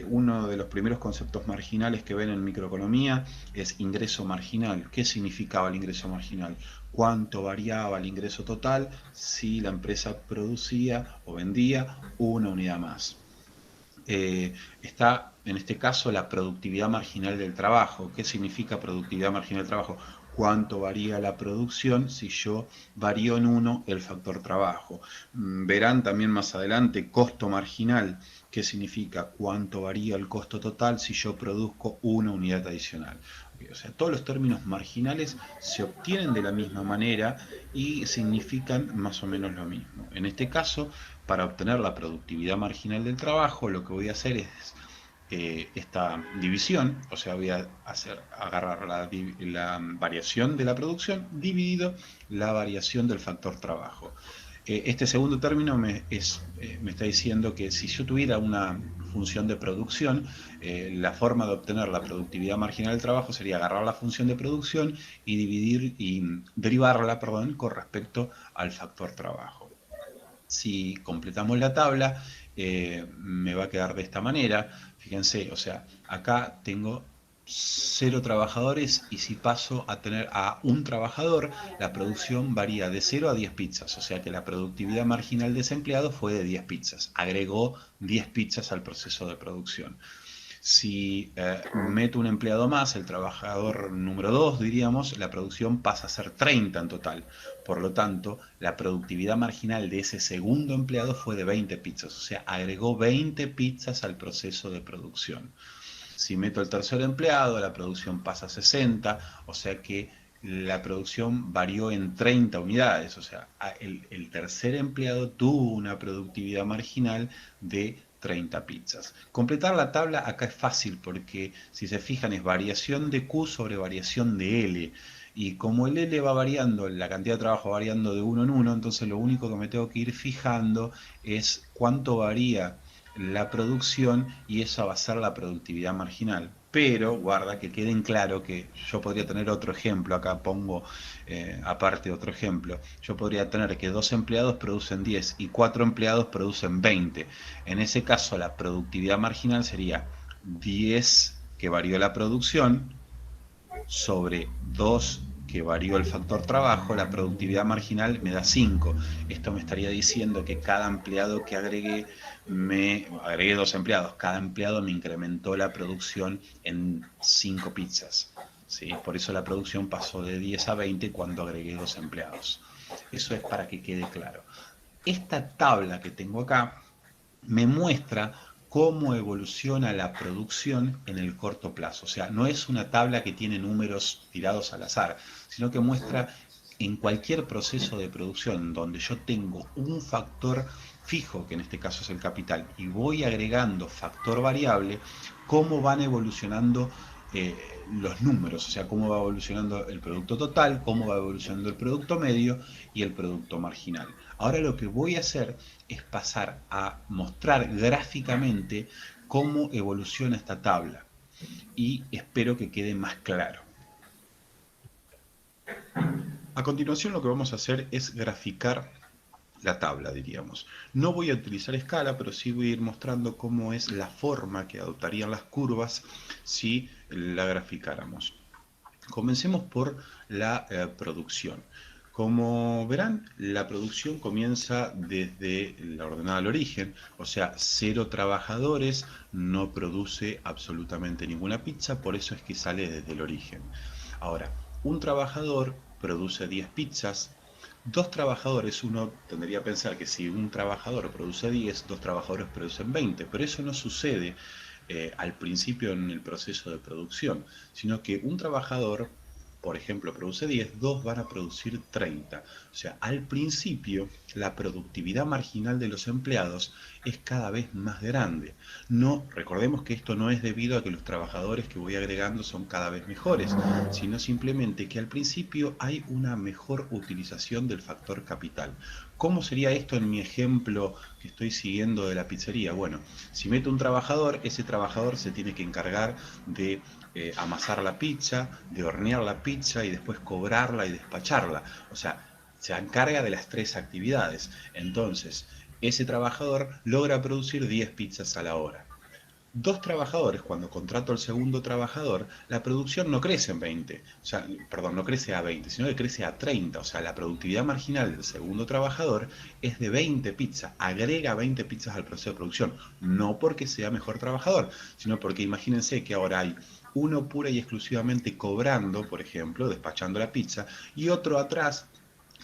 Uno de los primeros conceptos marginales que ven en microeconomía es ingreso marginal. ¿Qué significaba el ingreso marginal? ¿Cuánto variaba el ingreso total si la empresa producía o vendía una unidad más? Está en este caso la productividad marginal del trabajo. ¿Qué significa productividad marginal del trabajo? Cuánto varía la producción si yo varío en uno el factor trabajo. Verán también más adelante costo marginal. ¿Qué significa? Cuánto varía el costo total si yo produzco una unidad adicional. O sea, todos los términos marginales se obtienen de la misma manera y significan más o menos lo mismo. En este caso, para obtener la productividad marginal del trabajo, lo que voy a hacer es esta división, o sea, voy a agarrar la variación de la producción dividido la variación del factor trabajo. Este segundo término me está diciendo que si yo tuviera una función de producción, la forma de obtener la productividad marginal del trabajo sería agarrar la función de producción y derivarla, con respecto al factor trabajo. Si completamos la tabla, me va a quedar de esta manera. Fíjense, o sea, acá tengo 0 trabajadores y si paso a tener a un trabajador, la producción varía de 0 a 10 pizzas, o sea que la productividad marginal de ese empleado fue de 10 pizzas, agregó 10 pizzas al proceso de producción. Si meto un empleado más, el trabajador número 2, diríamos, la producción pasa a ser 30 en total. Por lo tanto, la productividad marginal de ese segundo empleado fue de 20 pizzas, o sea, agregó 20 pizzas al proceso de producción. Si meto el tercer empleado, la producción pasa a 60, o sea que la producción varió en 30 unidades, o sea, el tercer empleado tuvo una productividad marginal de 30 pizzas. Completar la tabla acá es fácil porque si se fijan es variación de Q sobre variación de L. Y como el L va variando, la cantidad de trabajo variando de uno en uno, entonces lo único que me tengo que ir fijando es cuánto varía la producción y esa va a ser la productividad marginal. Pero guarda que queden claro que yo podría tener otro ejemplo, acá pongo aparte otro ejemplo, yo podría tener que 2 empleados producen 10 y 4 empleados producen 20. En ese caso la productividad marginal sería 10 que varió la producción sobre 2 que varió el factor trabajo, la productividad marginal me da 5. Esto me estaría diciendo que cada empleado que agregué 2 empleados, cada empleado me incrementó la producción en 5 pizzas. ¿Sí? Por eso la producción pasó de 10 a 20 cuando agregué 2 empleados. Eso es para que quede claro. Esta tabla que tengo acá me muestra cómo evoluciona la producción en el corto plazo. O sea, no es una tabla que tiene números tirados al azar, sino que muestra en cualquier proceso de producción donde yo tengo un factor fijo, que en este caso es el capital, y voy agregando factor variable, cómo van evolucionando los números, o sea, cómo va evolucionando el producto total, cómo va evolucionando el producto medio y el producto marginal. Ahora lo que voy a hacer es pasar a mostrar gráficamente cómo evoluciona esta tabla y espero que quede más claro. A continuación lo que vamos a hacer es graficar la tabla, diríamos. No voy a utilizar escala, pero sí voy a ir mostrando cómo es la forma que adoptarían las curvas si la graficáramos. Comencemos por la producción. Como verán, la producción comienza desde la ordenada al origen, o sea, 0 trabajadores no produce absolutamente ninguna pizza, por eso es que sale desde el origen. Ahora, un trabajador produce 10 pizzas, 2 trabajadores, uno tendría que pensar que si un trabajador produce 10, 2 trabajadores producen 20, pero eso no sucede al principio en el proceso de producción, sino que un trabajador, por ejemplo, produce 10, 2 van a producir 30. O sea, al principio la productividad marginal de los empleados es cada vez más grande. No, recordemos que esto no es debido a que los trabajadores que voy agregando son cada vez mejores, sino simplemente que al principio hay una mejor utilización del factor capital. ¿Cómo sería esto en mi ejemplo que estoy siguiendo de la pizzería? Bueno, si meto un trabajador, ese trabajador se tiene que encargar de amasar la pizza, de hornear la pizza y después cobrarla y despacharla. O sea, se encarga de las 3 actividades. Entonces, ese trabajador logra producir 10 pizzas a la hora. 2 trabajadores, cuando contrato al segundo trabajador, la producción no crece en 20, o sea, perdón, no crece a 20, sino que crece a 30, o sea, la productividad marginal del segundo trabajador es de 20 pizzas, agrega 20 pizzas al proceso de producción, no porque sea mejor trabajador, sino porque imagínense que ahora hay uno pura y exclusivamente cobrando, por ejemplo, despachando la pizza, y otro atrás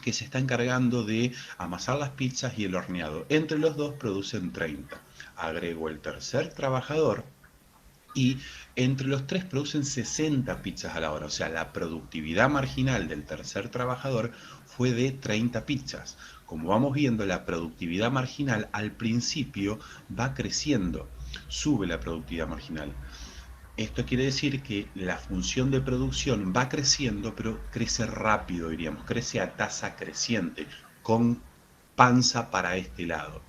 que se está encargando de amasar las pizzas y el horneado. Entre los dos producen 30. Agrego el tercer trabajador y entre los 3 producen 60 pizzas a la hora. O sea, la productividad marginal del tercer trabajador fue de 30 pizzas. Como vamos viendo, la productividad marginal al principio va creciendo, sube la productividad marginal. Esto quiere decir que la función de producción va creciendo, pero crece rápido, diríamos, crece a tasa creciente, con panza para este lado.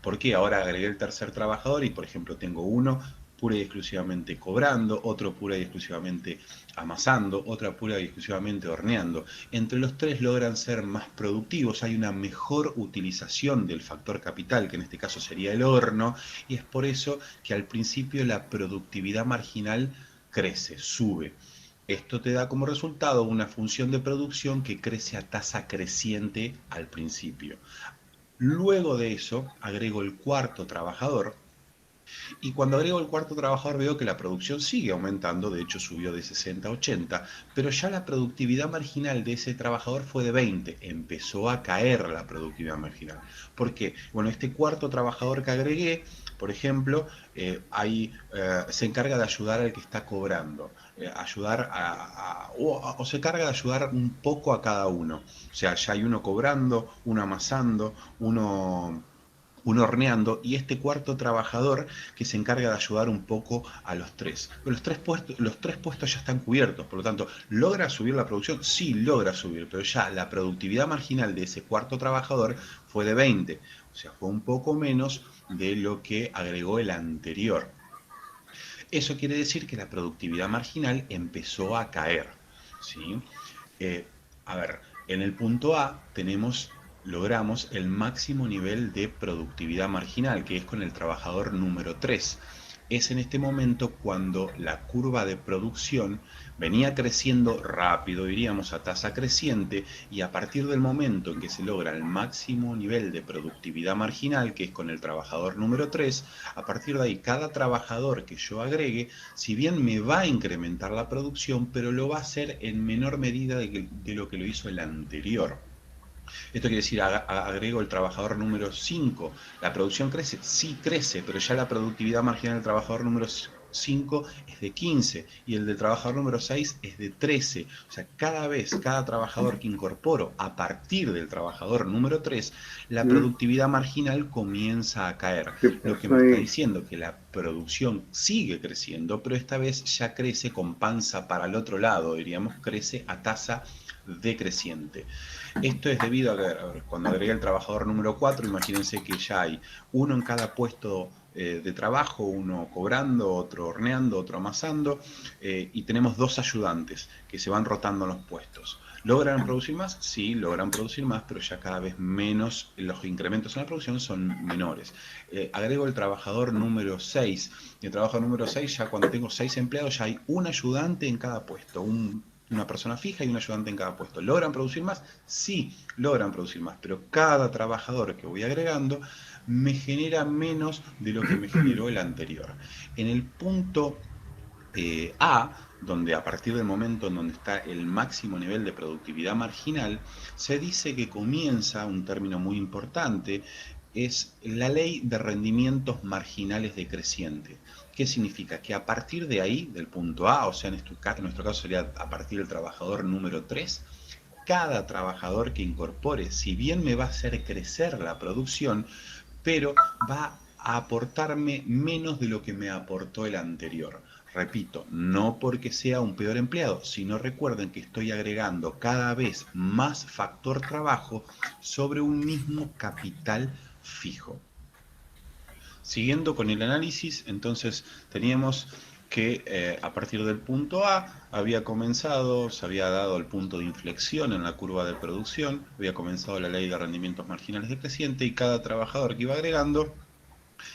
Porque ahora agregué el tercer trabajador y, por ejemplo, tengo uno pura y exclusivamente cobrando, otro pura y exclusivamente amasando, otra pura y exclusivamente horneando. Entre los 3 logran ser más productivos, hay una mejor utilización del factor capital, que en este caso sería el horno, y es por eso que al principio la productividad marginal crece, sube. Esto te da como resultado una función de producción que crece a tasa creciente al principio. Luego de eso agrego el cuarto trabajador y cuando agrego el cuarto trabajador veo que la producción sigue aumentando, de hecho subió de 60 a 80, pero ya la productividad marginal de ese trabajador fue de 20, empezó a caer la productividad marginal. ¿Por qué? Bueno, este cuarto trabajador que agregué, por ejemplo, se encarga de ayudar al que está cobrando, o se encarga de ayudar un poco a cada uno. O sea, ya hay uno cobrando, uno amasando, uno horneando, y este cuarto trabajador que se encarga de ayudar un poco a los 3. Pero los tres puestos ya están cubiertos, por lo tanto, ¿logra subir la producción? Sí, logra subir, pero ya la productividad marginal de ese cuarto trabajador fue de 20, o sea, fue un poco menos de lo que agregó el anterior. Eso quiere decir que la productividad marginal empezó a caer, ¿sí? En el punto A logramos el máximo nivel de productividad marginal, que es con el trabajador número 3. Es en este momento cuando la curva de producción venía creciendo rápido, diríamos a tasa creciente, y a partir del momento en que se logra el máximo nivel de productividad marginal, que es con el trabajador número 3, a partir de ahí cada trabajador que yo agregue, si bien me va a incrementar la producción, pero lo va a hacer en menor medida de lo que lo hizo el anterior. Esto quiere decir, agrego el trabajador número 5. ¿La producción crece? Sí crece, pero ya la productividad marginal del trabajador número 5 es de 15 y el del trabajador número 6 es de 13. O sea, cada trabajador que incorporo a partir del trabajador número 3, la productividad marginal comienza a caer. Lo que me está diciendo que la producción sigue creciendo, pero esta vez ya crece con panza para el otro lado, diríamos, crece a tasa decreciente. Esto es debido a que cuando agregué el trabajador número 4, imagínense que ya hay uno en cada puesto de trabajo, uno cobrando, otro horneando, otro amasando, y tenemos 2 ayudantes que se van rotando en los puestos. ¿Logran producir más? Sí, logran producir más, pero ya cada vez menos, los incrementos en la producción son menores. Agrego el trabajador número 6, y el trabajador número 6, ya cuando tengo 6 empleados, ya hay un ayudante en cada puesto, una persona fija y un ayudante en cada puesto. ¿Logran producir más? Sí, logran producir más, pero cada trabajador que voy agregando me genera menos de lo que me generó el anterior. En el punto A, donde a partir del momento en donde está el máximo nivel de productividad marginal, se dice que comienza un término muy importante, es la ley de rendimientos marginales decreciente. ¿Qué significa? Que a partir de ahí, del punto A, o sea, en nuestro caso sería a partir del trabajador número 3, cada trabajador que incorpore, si bien me va a hacer crecer la producción, pero va a aportarme menos de lo que me aportó el anterior. Repito, no porque sea un peor empleado, sino recuerden que estoy agregando cada vez más factor trabajo sobre un mismo capital fijo. Siguiendo con el análisis, entonces teníamos que a partir del punto A había comenzado, se había dado el punto de inflexión en la curva de producción, había comenzado la ley de rendimientos marginales decreciente y cada trabajador que iba agregando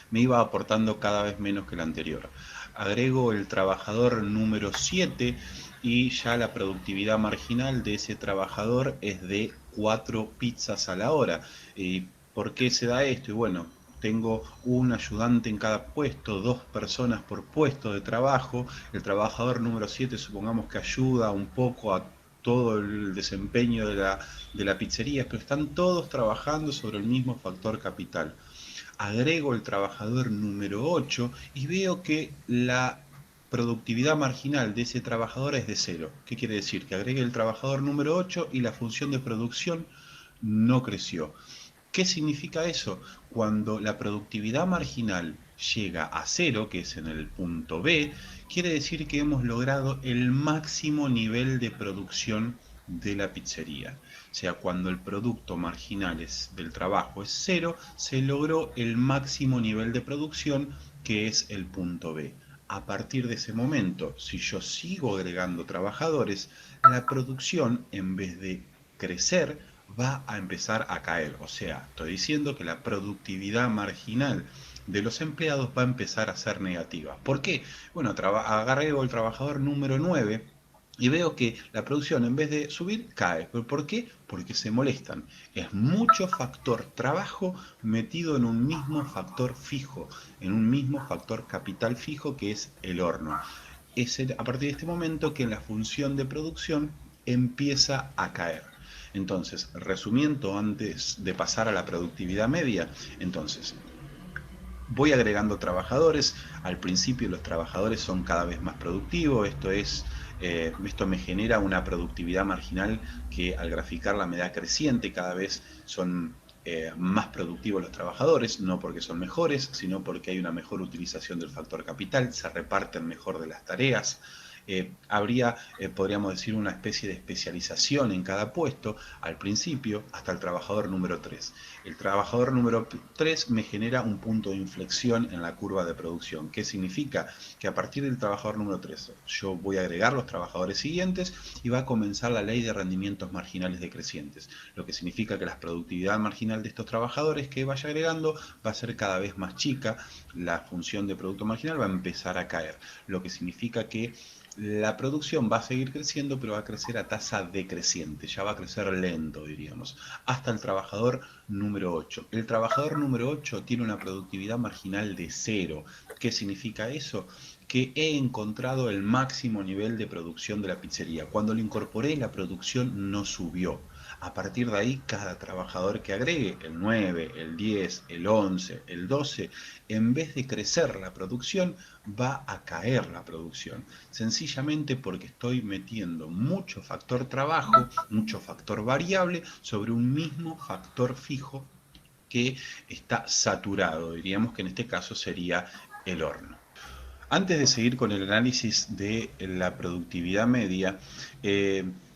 me iba aportando cada vez menos que el anterior. Agrego el trabajador número 7 y ya la productividad marginal de ese trabajador es de 4 pizzas a la hora. ¿Por qué se da esto? Y bueno, tengo un ayudante en cada puesto, 2 personas por puesto de trabajo. El trabajador número 7 supongamos que ayuda un poco a todo el desempeño de la pizzería, pero están todos trabajando sobre el mismo factor capital. Agrego el trabajador número 8 y veo que la productividad marginal de ese trabajador es de 0. ¿Qué quiere decir? Que agregué el trabajador número 8 y la función de producción no creció. ¿Qué significa eso? Cuando la productividad marginal llega a 0, que es en el punto B, quiere decir que hemos logrado el máximo nivel de producción de la pizzería. O sea, cuando el producto marginal del trabajo es 0, se logró el máximo nivel de producción, que es el punto B. A partir de ese momento, si yo sigo agregando trabajadores, la producción, en vez de crecer, va a empezar a caer. O sea, estoy diciendo que la productividad marginal de los empleados va a empezar a ser negativa. ¿Por qué? Bueno, agrego el trabajador número 9 y veo que la producción, en vez de subir, cae. ¿Pero por qué? Porque se molestan. Es mucho factor trabajo metido en un mismo factor fijo, en un mismo factor capital fijo, que es el horno. Es a partir de este momento que la función de producción empieza a caer. Entonces, resumiendo antes de pasar a la productividad media, entonces, voy agregando trabajadores. Al principio los trabajadores son cada vez más productivos, esto me genera una productividad marginal que al graficarla me da creciente, cada vez son más productivos los trabajadores, no porque son mejores, sino porque hay una mejor utilización del factor capital, se reparten mejor de las tareas. Habría, podríamos decir, una especie de especialización en cada puesto al principio hasta el trabajador número 3. El trabajador número 3 me genera un punto de inflexión en la curva de producción. ¿Qué significa? Que a partir del trabajador número 3 yo voy a agregar los trabajadores siguientes y va a comenzar la ley de rendimientos marginales decrecientes, lo que significa que la productividad marginal de estos trabajadores que vaya agregando va a ser cada vez más chica, la función de producto marginal va a empezar a caer, lo que significa que la producción va a seguir creciendo, pero va a crecer a tasa decreciente, ya va a crecer lento, diríamos, hasta el trabajador número 8. El trabajador número 8 tiene una productividad marginal de 0. ¿Qué significa eso? Que he encontrado el máximo nivel de producción de la pizzería. Cuando lo incorporé, la producción no subió. A partir de ahí, cada trabajador que agregue, el 9, el 10, el 11, el 12, en vez de crecer la producción, va a caer la producción. Sencillamente porque estoy metiendo mucho factor trabajo, mucho factor variable sobre un mismo factor fijo que está saturado. Diríamos que en este caso sería el horno. Antes de seguir con el análisis de la productividad media,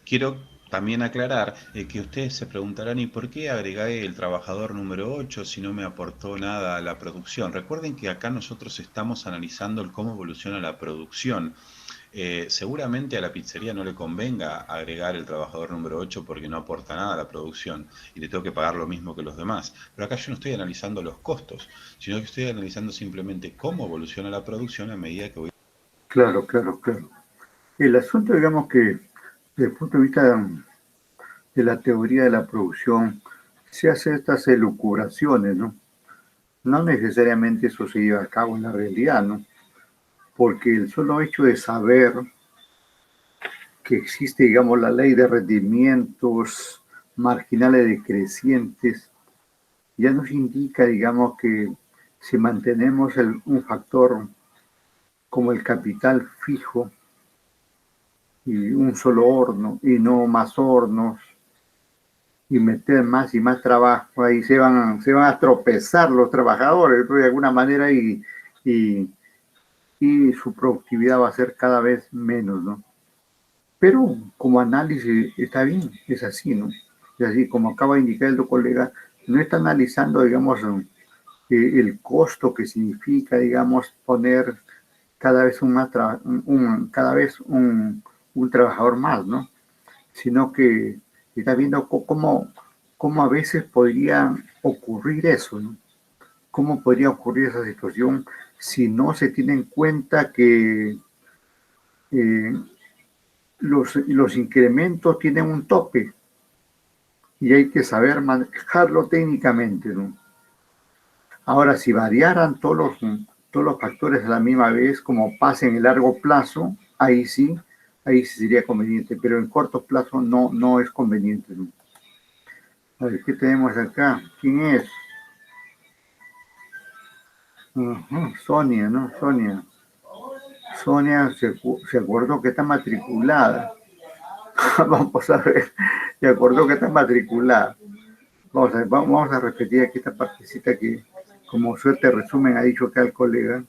quiero también aclarar que ustedes se preguntarán ¿y por qué agregué el trabajador número 8 si no me aportó nada a la producción? Recuerden que acá nosotros estamos analizando el cómo evoluciona la producción. Seguramente a la pizzería no le convenga agregar el trabajador número 8 porque no aporta nada a la producción y le tengo que pagar lo mismo que los demás. Pero acá yo no estoy analizando los costos, sino que estoy analizando simplemente cómo evoluciona la producción a medida que voy. Claro, claro, claro. El asunto, digamos que desde el punto de vista de la teoría de la producción, se hacen estas elucubraciones, ¿no? No necesariamente eso se lleva a cabo en la realidad, ¿no? Porque el solo hecho de saber que existe, digamos, la ley de rendimientos marginales decrecientes, ya nos indica, digamos, que si mantenemos un factor como el capital fijo y un solo horno y no más hornos y meter más y más trabajo, ahí se van a tropezar los trabajadores, pues, de alguna manera y y su productividad va a ser cada vez menos, ¿no? Pero como análisis está bien, es así, ¿no? Es así, como acaba de indicar el colega, no está analizando, digamos, el costo que significa, digamos, poner cada vez un trabajador más, ¿no? Sino que está viendo cómo a veces podría ocurrir eso, ¿no? ¿Cómo podría ocurrir esa situación si no se tiene en cuenta que eh, los incrementos tienen un tope y hay que saber manejarlo técnicamente, ¿no? Ahora, si variaran todos los factores a la misma vez, como pasa en el largo plazo, ahí sí sería conveniente, pero en corto plazo no es conveniente, ¿no? A ver, ¿qué tenemos acá? ¿Quién es? Sonia, ¿no? Sonia se acordó que está matriculada. Vamos a ver, se acordó que está matriculada. Vamos a repetir aquí esta partecita que, como suerte resumen, ha dicho acá el colega.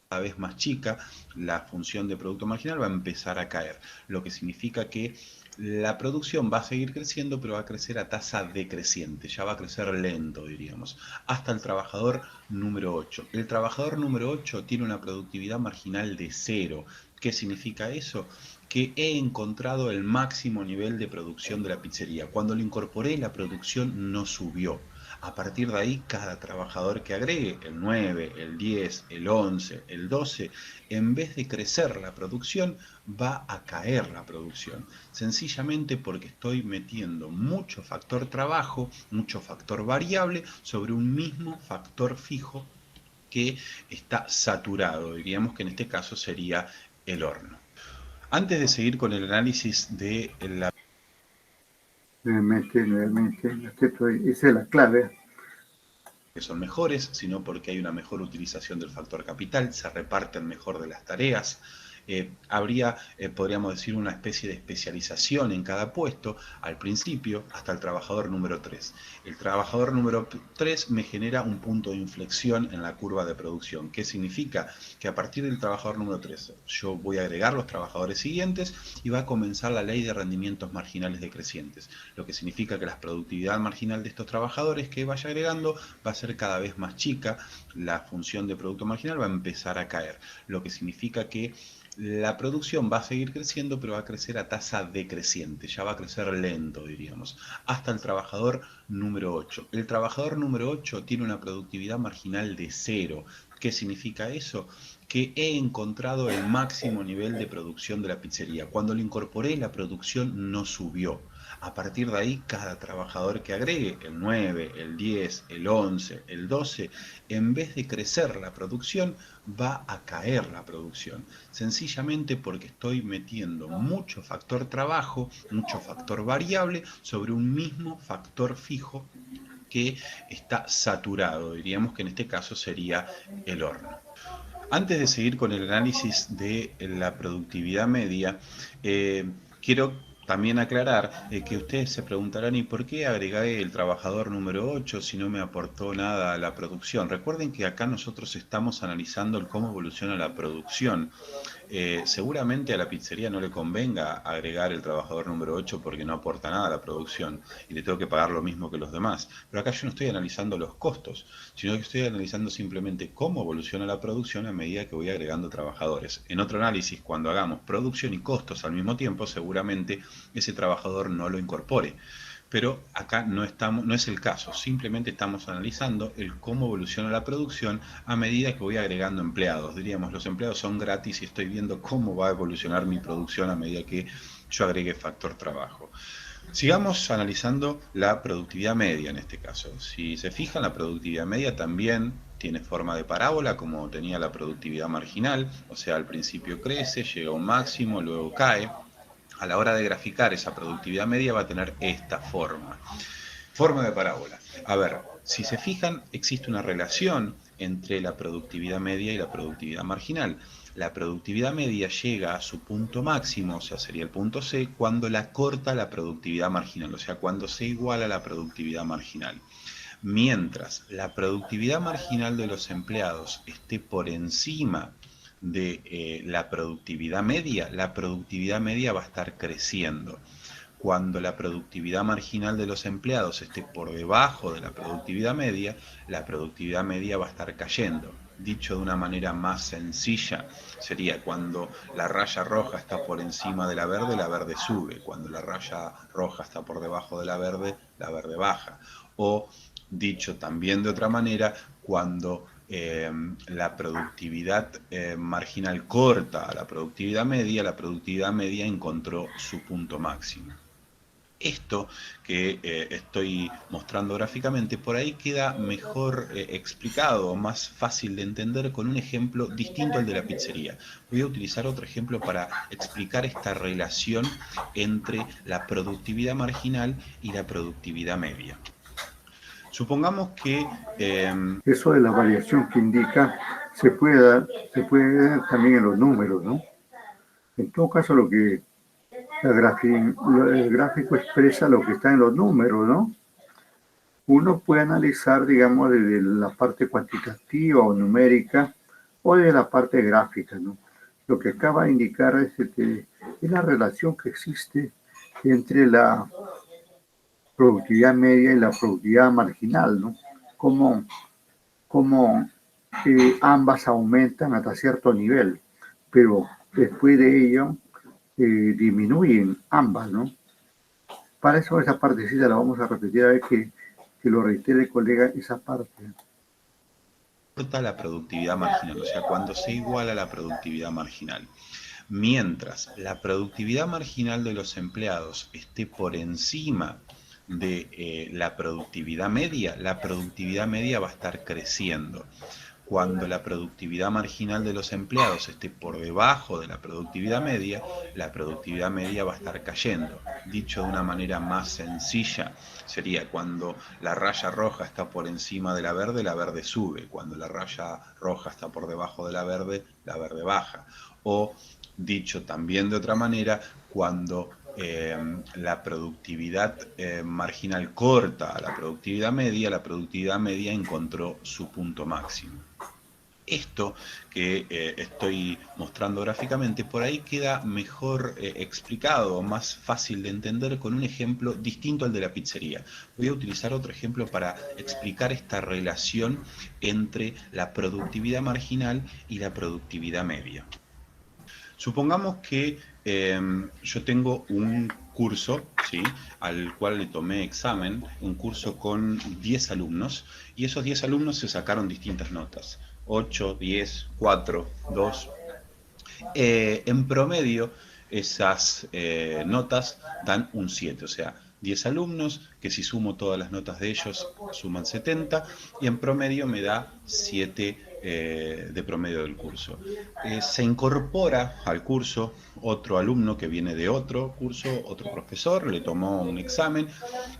Cada vez más chica, la función de producto marginal va a empezar a caer, lo que significa que la producción va a seguir creciendo, pero va a crecer a tasa decreciente, ya va a crecer lento, diríamos, hasta el trabajador número 8. El trabajador número 8 tiene una productividad marginal de 0. ¿Qué significa eso? Que he encontrado el máximo nivel de producción de la pizzería. Cuando lo incorporé, la producción no subió. A partir de ahí, cada trabajador que agregue, el 9, el 10, el 11, el 12, en vez de crecer la producción, va a caer la producción. Sencillamente porque estoy metiendo mucho factor trabajo, mucho factor variable sobre un mismo factor fijo que está saturado. Diríamos que en este caso sería el horno. Antes de seguir con el análisis de la... Nuevamente, esa es la clave. Que son mejores, sino porque hay una mejor utilización del factor capital, se reparten mejor de las tareas. Habría, podríamos decir, una especie de especialización en cada puesto al principio hasta el trabajador número 3. El trabajador número 3 me genera un punto de inflexión en la curva de producción. ¿Qué significa? Que a partir del trabajador número 3 yo voy a agregar los trabajadores siguientes y va a comenzar la ley de rendimientos marginales decrecientes, lo que significa que la productividad marginal de estos trabajadores que vaya agregando va a ser cada vez más chica, la función de producto marginal va a empezar a caer, lo que significa que la producción va a seguir creciendo, pero va a crecer a tasa decreciente, ya va a crecer lento, diríamos, hasta el trabajador número 8. El trabajador número 8 tiene una productividad marginal de 0. ¿Qué significa eso? Que he encontrado el máximo nivel de producción de la pizzería. Cuando lo incorporé, la producción no subió. A partir de ahí, cada trabajador que agregue, el 9, el 10, el 11, el 12, en vez de crecer la producción, va a caer la producción. Sencillamente porque estoy metiendo mucho factor trabajo, mucho factor variable sobre un mismo factor fijo que está saturado. Diríamos que en este caso sería el horno. Antes de seguir con el análisis de la productividad media, quiero también aclarar que ustedes se preguntarán ¿y por qué agregué el trabajador número 8 si no me aportó nada a la producción? Recuerden que acá nosotros estamos analizando el cómo evoluciona la producción. Seguramente a la pizzería no le convenga agregar el trabajador número 8 porque no aporta nada a la producción y le tengo que pagar lo mismo que los demás. Pero acá yo no estoy analizando los costos, sino que estoy analizando simplemente cómo evoluciona la producción a medida que voy agregando trabajadores. En otro análisis, cuando hagamos producción y costos al mismo tiempo, seguramente ese trabajador no lo incorpore. Pero acá no es el caso, simplemente estamos analizando el cómo evoluciona la producción a medida que voy agregando empleados. Diríamos, los empleados son gratis y estoy viendo cómo va a evolucionar mi producción a medida que yo agregue factor trabajo. Sigamos analizando la productividad media en este caso. Si se fijan, la productividad media también tiene forma de parábola como tenía la productividad marginal, o sea, al principio crece, llega a un máximo, luego cae. A la hora de graficar esa productividad media va a tener esta forma. Forma de parábola. A ver, si se fijan, existe una relación entre la productividad media y la productividad marginal. La productividad media llega a su punto máximo, o sea, sería el punto C, cuando la corta la productividad marginal, o sea, cuando se iguala la productividad marginal. Mientras la productividad marginal de los empleados esté por encima de la productividad media va a estar creciendo. Cuando la productividad marginal de los empleados esté por debajo de la productividad media va a estar cayendo. Dicho de una manera más sencilla, sería cuando la raya roja está por encima de la verde sube. Cuando la raya roja está por debajo de la verde baja. O, dicho también de otra manera, cuando la productividad marginal corta a la productividad media encontró su punto máximo. Esto que estoy mostrando gráficamente por ahí queda mejor explicado, más fácil de entender con un ejemplo distinto al de la pizzería. Voy a utilizar otro ejemplo para explicar esta relación entre la productividad marginal y la productividad media. Supongamos que... Eso de la variación que indica se puede dar también en los números, ¿no? En todo caso, el gráfico expresa lo que está en los números, ¿no? Uno puede analizar, digamos, desde la parte cuantitativa o numérica o de la parte gráfica, ¿no? Lo que acaba de indicar es la relación que existe entre la productividad media y la productividad marginal, ¿no? Cómo ambas aumentan hasta cierto nivel, pero después de ello disminuyen ambas, ¿no? Para eso esa partecita la vamos a repetir, a ver que lo reitere el colega, esa parte. La productividad marginal, o sea, cuando se iguala la productividad marginal. Mientras la productividad marginal de los empleados esté por encima de la productividad media va a estar creciendo. Cuando la productividad marginal de los empleados esté por debajo de la productividad media va a estar cayendo. Dicho de una manera más sencilla, sería cuando la raya roja está por encima de la verde sube. Cuando la raya roja está por debajo de la verde baja. O, dicho también de otra manera, cuando la productividad marginal corta a la productividad media encontró su punto máximo. Esto que estoy mostrando gráficamente por ahí queda mejor explicado, más fácil de entender con un ejemplo distinto al de la pizzería. Voy a utilizar otro ejemplo para explicar esta relación entre la productividad marginal y la productividad media. Supongamos que yo tengo un curso, ¿sí?, al cual le tomé examen, un curso con 10 alumnos, y esos 10 alumnos se sacaron distintas notas, 8, 10, 4, 2. En promedio, esas notas dan un 7, o sea, 10 alumnos, que si sumo todas las notas de ellos, suman 70, y en promedio me da 7 de promedio del curso. Se incorpora al curso otro alumno que viene de otro curso, otro profesor, le tomó un examen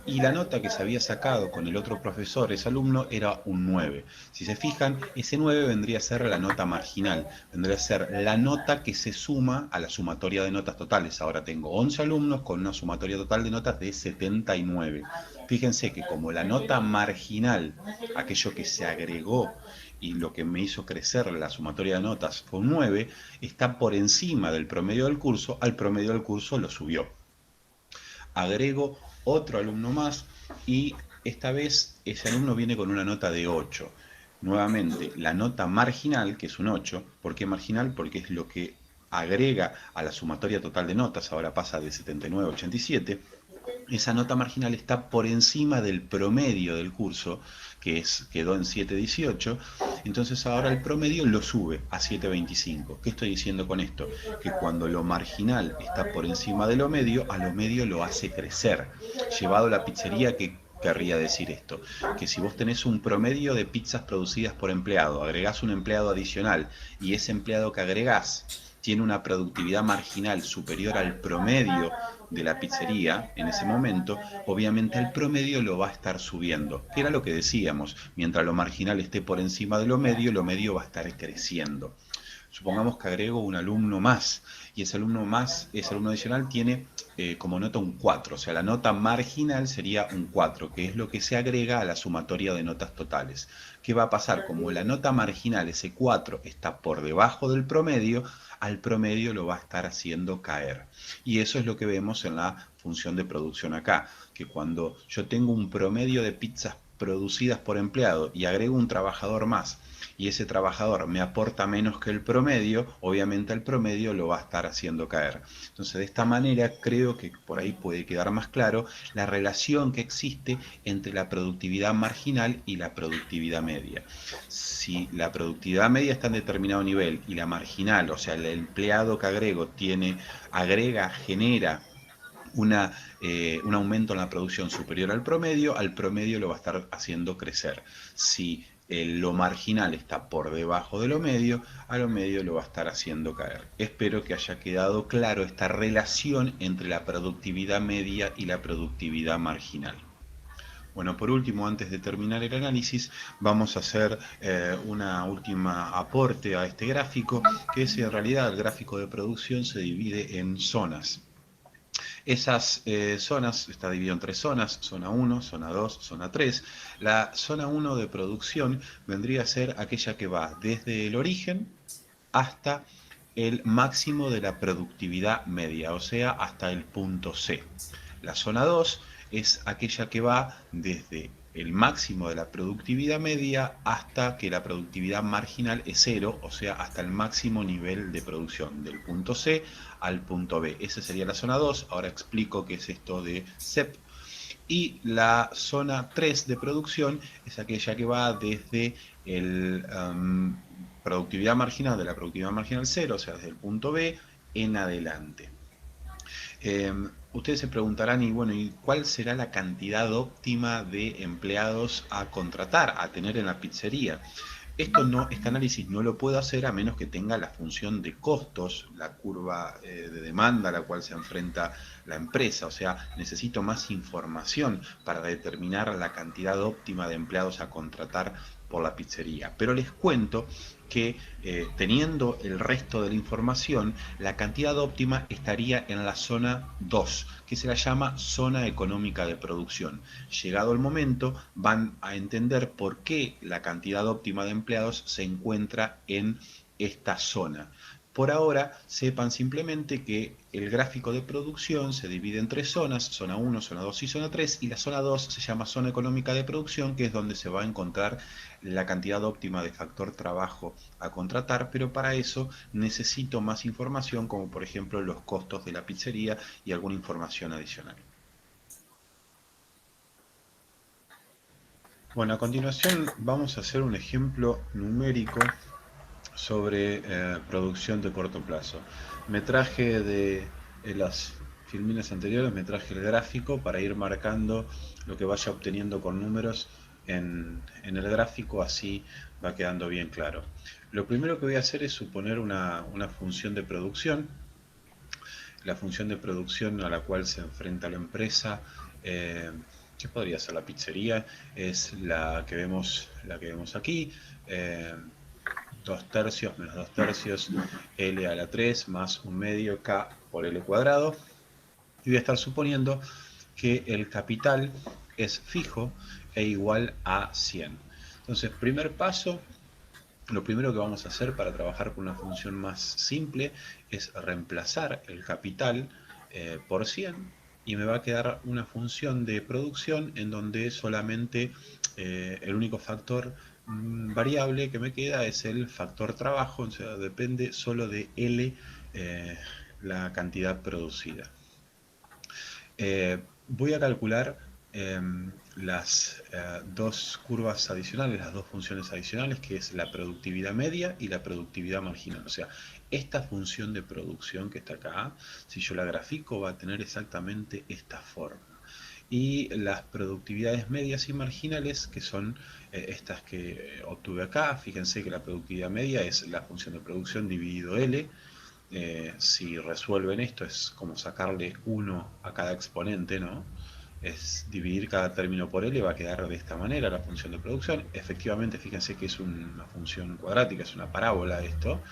y la nota que se había sacado con el otro profesor, ese alumno, era un 9. Si se fijan, ese 9 vendría a ser la nota marginal, vendría a ser la nota que se suma a la sumatoria de notas totales. Ahora tengo 11 alumnos con una sumatoria total de notas de 79. Fíjense que como la nota marginal, aquello que se agregó y lo que me hizo crecer la sumatoria de notas fue un 9, está por encima del promedio del curso, al promedio del curso lo subió. Agrego otro alumno más y esta vez ese alumno viene con una nota de 8. Nuevamente, la nota marginal, que es un 8, ¿por qué marginal? Porque es lo que agrega a la sumatoria total de notas, ahora pasa de 79 a 87, esa nota marginal está por encima del promedio del curso, que quedó en 7.18, entonces ahora el promedio lo sube a 7.25. ¿Qué estoy diciendo con esto? Que cuando lo marginal está por encima de lo medio, a lo medio lo hace crecer. Llevado a la pizzería, ¿qué querría decir esto? Que si vos tenés un promedio de pizzas producidas por empleado, agregás un empleado adicional y ese empleado que agregás tiene una productividad marginal superior al promedio de la pizzería en ese momento, obviamente el promedio lo va a estar subiendo, que era lo que decíamos, mientras lo marginal esté por encima de lo medio va a estar creciendo. Supongamos que agrego un alumno más, y ese alumno adicional tiene como nota un 4, o sea, la nota marginal sería un 4, que es lo que se agrega a la sumatoria de notas totales. ¿Qué va a pasar? Como la nota marginal, ese 4, está por debajo del promedio, al promedio lo va a estar haciendo caer. Y eso es lo que vemos en la función de producción acá, que cuando yo tengo un promedio de pizzas producidas por empleado y agrego un trabajador más, y ese trabajador me aporta menos que el promedio, obviamente el promedio lo va a estar haciendo caer. Entonces, de esta manera creo que por ahí puede quedar más claro la relación que existe entre la productividad marginal y la productividad media. Si la productividad media está en determinado nivel y la marginal, o sea, el empleado que genera un aumento en la producción superior al promedio lo va a estar haciendo crecer. Si lo marginal está por debajo de lo medio, a lo medio lo va a estar haciendo caer. Espero que haya quedado claro esta relación entre la productividad media y la productividad marginal. Bueno, por último, antes de terminar el análisis, vamos a hacer una última aporte a este gráfico, que es en realidad el gráfico de producción se divide en zonas. Esas zonas, está dividido en 3 zonas, zona 1, zona 2, zona 3. La zona 1 de producción vendría a ser aquella que va desde el origen hasta el máximo de la productividad media, o sea, hasta el punto C. La zona 2 es aquella que va desde el máximo de la productividad media hasta que la productividad marginal es 0, o sea, hasta el máximo nivel de producción, del punto C al punto B. Esa sería la zona 2, ahora explico qué es esto de CEP. Y la zona 3 de producción es aquella que va desde el productividad marginal de la productividad marginal 0, o sea, desde el punto B en adelante. Ustedes se preguntarán, y bueno, ¿y cuál será la cantidad óptima de empleados a contratar, a tener en la pizzería? Este análisis no lo puedo hacer a menos que tenga la función de costos, la curva de demanda a la cual se enfrenta la empresa. O sea, necesito más información para determinar la cantidad óptima de empleados a contratar por la pizzería. Pero les cuento que teniendo el resto de la información, la cantidad óptima estaría en la zona 2, que se la llama zona económica de producción. Llegado el momento, van a entender por qué la cantidad óptima de empleados se encuentra en esta zona. Por ahora, sepan simplemente que el gráfico de producción se divide en 3 zonas, zona 1, zona 2 y zona 3, y la zona 2 se llama zona económica de producción, que es donde se va a encontrar la cantidad óptima de factor trabajo a contratar, pero para eso necesito más información, como por ejemplo los costos de la pizzería y alguna información adicional. Bueno, a continuación vamos a hacer un ejemplo numérico sobre producción de corto plazo. Me traje de las filminas anteriores, me traje el gráfico para ir marcando lo que vaya obteniendo con números en el gráfico, así va quedando bien claro. Lo primero que voy a hacer es suponer una función de producción. La función de producción a la cual se enfrenta la empresa, que podría ser la pizzería, es la que vemos aquí. 2 tercios menos 2 tercios, L a la 3 más 1 medio K por L cuadrado. Y voy a estar suponiendo que el capital es fijo e igual a 100. Entonces, primer paso, lo primero que vamos a hacer para trabajar con una función más simple es reemplazar el capital por 100 y me va a quedar una función de producción en donde solamente el único factor variable que me queda es el factor trabajo, o sea, depende solo de L, la cantidad producida. Voy a calcular las 2 curvas adicionales, las 2 funciones adicionales, que es la productividad media y la productividad marginal. O sea, esta función de producción que está acá, si yo la grafico, va a tener exactamente esta forma. Y las productividades medias y marginales, que son estas que obtuve acá. Fíjense que la productividad media es la función de producción dividido L. Si resuelven esto es como sacarle 1 a cada exponente, ¿no? Es dividir cada término por L, va a quedar de esta manera la función de producción. Efectivamente, fíjense que es una función cuadrática, es una parábola esto,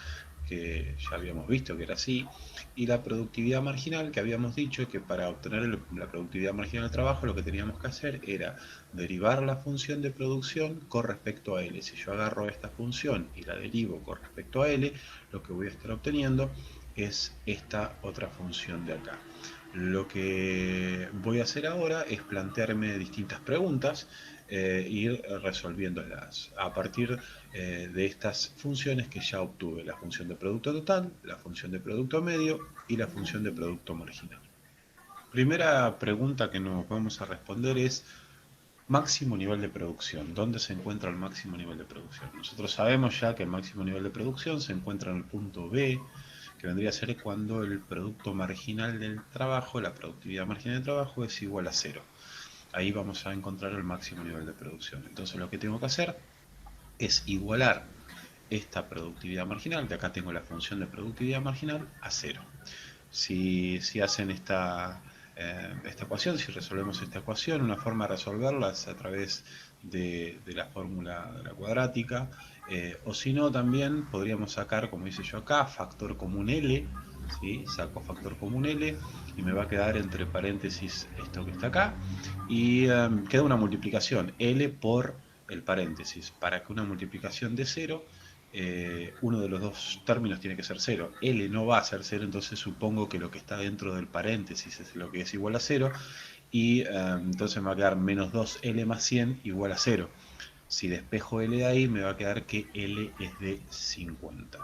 que ya habíamos visto que era así, y la productividad marginal, que habíamos dicho que para obtener la productividad marginal del trabajo lo que teníamos que hacer era derivar la función de producción con respecto a L. Si yo agarro esta función y la derivo con respecto a L, lo que voy a estar obteniendo es esta otra función de acá. Lo que voy a hacer ahora es plantearme distintas preguntas, ir resolviéndolas a partir de estas funciones que ya obtuve: la función de producto total, la función de producto medio y la función de producto marginal. Primera pregunta que nos vamos a responder es: máximo nivel de producción. ¿Dónde se encuentra el máximo nivel de producción? Nosotros sabemos ya que el máximo nivel de producción se encuentra en el punto B, que vendría a ser cuando el producto marginal del trabajo, la productividad marginal del trabajo, es igual a 0. Ahí vamos a encontrar el máximo nivel de producción. Entonces lo que tengo que hacer es igualar esta productividad marginal, de acá tengo la función de productividad marginal, a 0. Si hacen esta ecuación, si resolvemos esta ecuación, una forma de resolverla es a través de la fórmula de la cuadrática, o si no, también podríamos sacar, como hice yo acá, factor común L, ¿sí? Saco factor común L y me va a quedar entre paréntesis esto que está acá, y queda una multiplicación, L por el paréntesis. Para que una multiplicación de 0, uno de los dos términos tiene que ser 0. L no va a ser 0, entonces supongo que lo que está dentro del paréntesis es lo que es igual a 0, y entonces me va a quedar menos 2L más 100 igual a 0. Si despejo L de ahí, me va a quedar que L es de 50.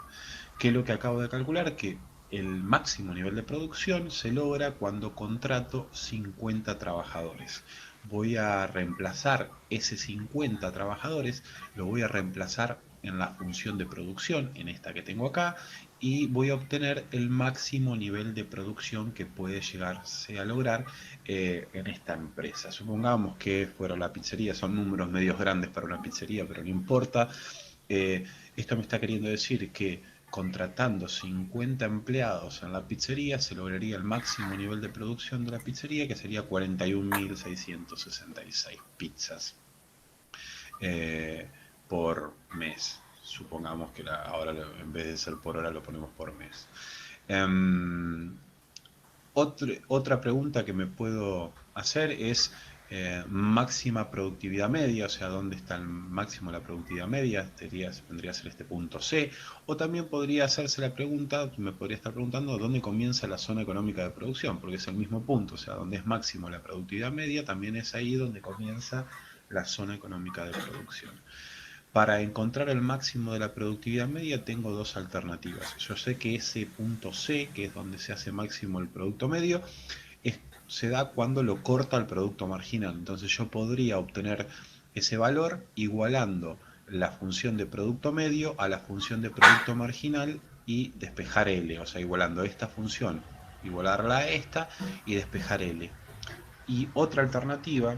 ¿Qué es lo que acabo de calcular? Que el máximo nivel de producción se logra cuando contrato 50 trabajadores. Voy a reemplazar ese 50 trabajadores, lo voy a reemplazar en la función de producción, en esta que tengo acá, y voy a obtener el máximo nivel de producción que puede llegarse a lograr en esta empresa. Supongamos que fuera la pizzería, son números medios grandes para una pizzería, pero no importa. Esto me está queriendo decir que contratando 50 empleados en la pizzería se lograría el máximo nivel de producción de la pizzería, que sería 41.666 pizzas por mes. Supongamos que ahora en vez de ser por hora lo ponemos por mes. Otra pregunta que me puedo hacer es máxima productividad media, o sea, ¿dónde está el máximo de la productividad media? Vendría a ser este punto C. O también podría hacerse la pregunta, me podría estar preguntando dónde comienza la zona económica de producción, porque es el mismo punto, o sea, donde es máximo la productividad media, también es ahí donde comienza la zona económica de producción. Para encontrar el máximo de la productividad media tengo dos alternativas. Yo sé que ese punto C, que es donde se hace máximo el producto medio, se da cuando lo corta el producto marginal. Entonces yo podría obtener ese valor igualando la función de producto medio a la función de producto marginal y despejar L. O sea, igualando esta función, igualarla a esta y despejar L. Y otra alternativa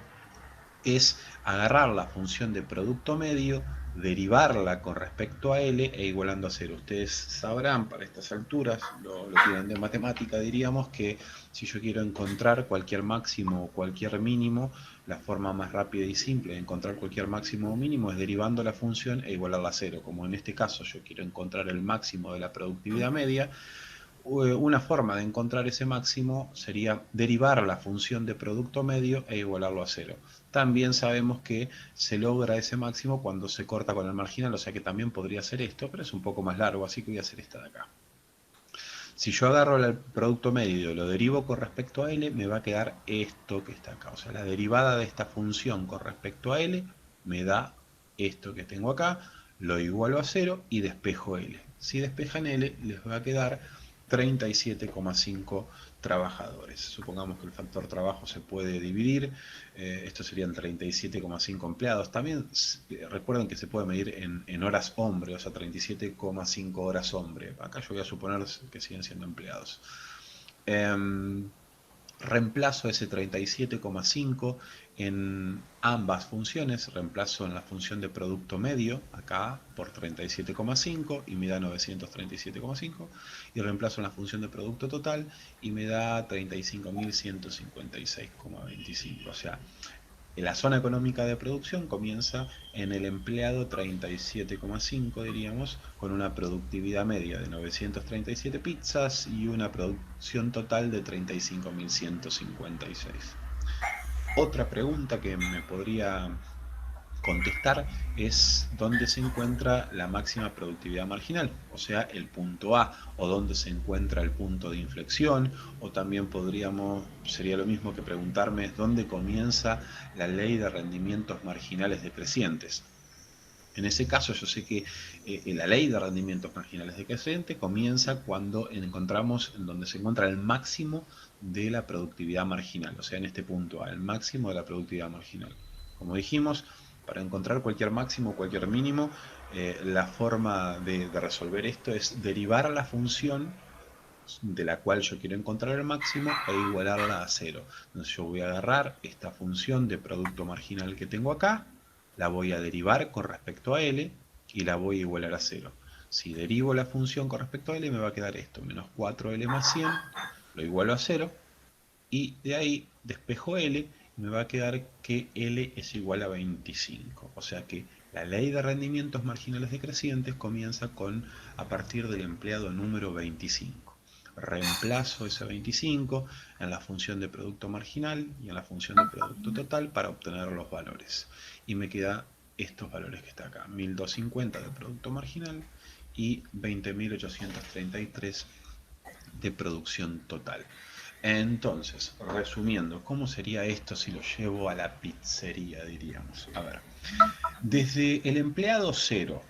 es agarrar la función de producto medio, derivarla con respecto a L e igualando a 0. Ustedes sabrán, para estas alturas, lo tienen de matemática, diríamos que si yo quiero encontrar cualquier máximo o cualquier mínimo, la forma más rápida y simple de encontrar cualquier máximo o mínimo es derivando la función e igualarla a 0. Como en este caso yo quiero encontrar el máximo de la productividad media, una forma de encontrar ese máximo sería derivar la función de producto medio e igualarlo a 0. También sabemos que se logra ese máximo cuando se corta con el marginal, o sea que también podría ser esto, pero es un poco más largo, así que voy a hacer esta de acá. Si yo agarro el producto medio y lo derivo con respecto a L, me va a quedar esto que está acá. O sea, la derivada de esta función con respecto a L me da esto que tengo acá, lo igualo a 0 y despejo L. Si despejan L, les va a quedar 37,5 trabajadores. Supongamos que el factor trabajo se puede dividir, esto serían 37,5 empleados. También recuerden que se puede medir en horas hombre, o sea, 37,5 horas hombre. Acá yo voy a suponer que siguen siendo empleados. Reemplazo ese 37,5 en ambas funciones, reemplazo en la función de producto medio, acá por 37,5 y me da 937,5, y reemplazo en la función de producto total y me da 35.156,25. O sea, La zona económica de producción comienza en el empleado 37,5, diríamos, con una productividad media de 937 pizzas y una producción total de 35.156. Otra pregunta que me podría contestar es dónde se encuentra la máxima productividad marginal, o sea, el punto A, o dónde se encuentra el punto de inflexión, o también sería lo mismo que preguntarme dónde comienza la ley de rendimientos marginales decrecientes. En ese caso yo sé que la ley de rendimientos marginales decrecientes comienza cuando encontramos en donde se encuentra el máximo de la productividad marginal, o sea, en este punto A, el máximo de la productividad marginal. Como dijimos, para encontrar cualquier máximo o cualquier mínimo, la forma de resolver esto es derivar la función de la cual yo quiero encontrar el máximo e igualarla a cero. Entonces yo voy a agarrar esta función de producto marginal que tengo acá, la voy a derivar con respecto a L y la voy a igualar a cero. Si derivo la función con respecto a L me va a quedar esto, menos 4L más 100, lo igualo a cero y de ahí despejo L y me va a quedar que L es igual a 25. O sea que la ley de rendimientos marginales decrecientes comienza a partir del empleado número 25. Reemplazo ese 25 en la función de producto marginal y en la función de producto total para obtener los valores. Y me queda estos valores que está acá, 1250 de producto marginal y 20.833 de producción total. Entonces, resumiendo, ¿cómo sería esto si lo llevo a la pizzería, diríamos? A ver, desde el empleado 0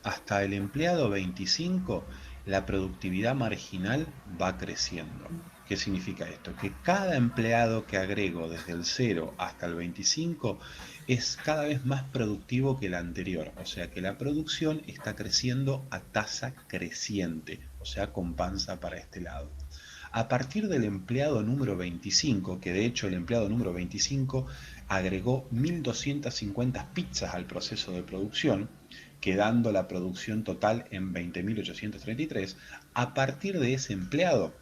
hasta el empleado 25, la productividad marginal va creciendo. ¿Qué significa esto? Que cada empleado que agrego desde el 0 hasta el 25 es cada vez más productivo que el anterior. O sea que la producción está creciendo a tasa creciente, o sea con panza para este lado. A partir del empleado número 25, que de hecho el empleado número 25 agregó 1250 pizzas al proceso de producción, quedando la producción total en 20.833, a partir de ese empleado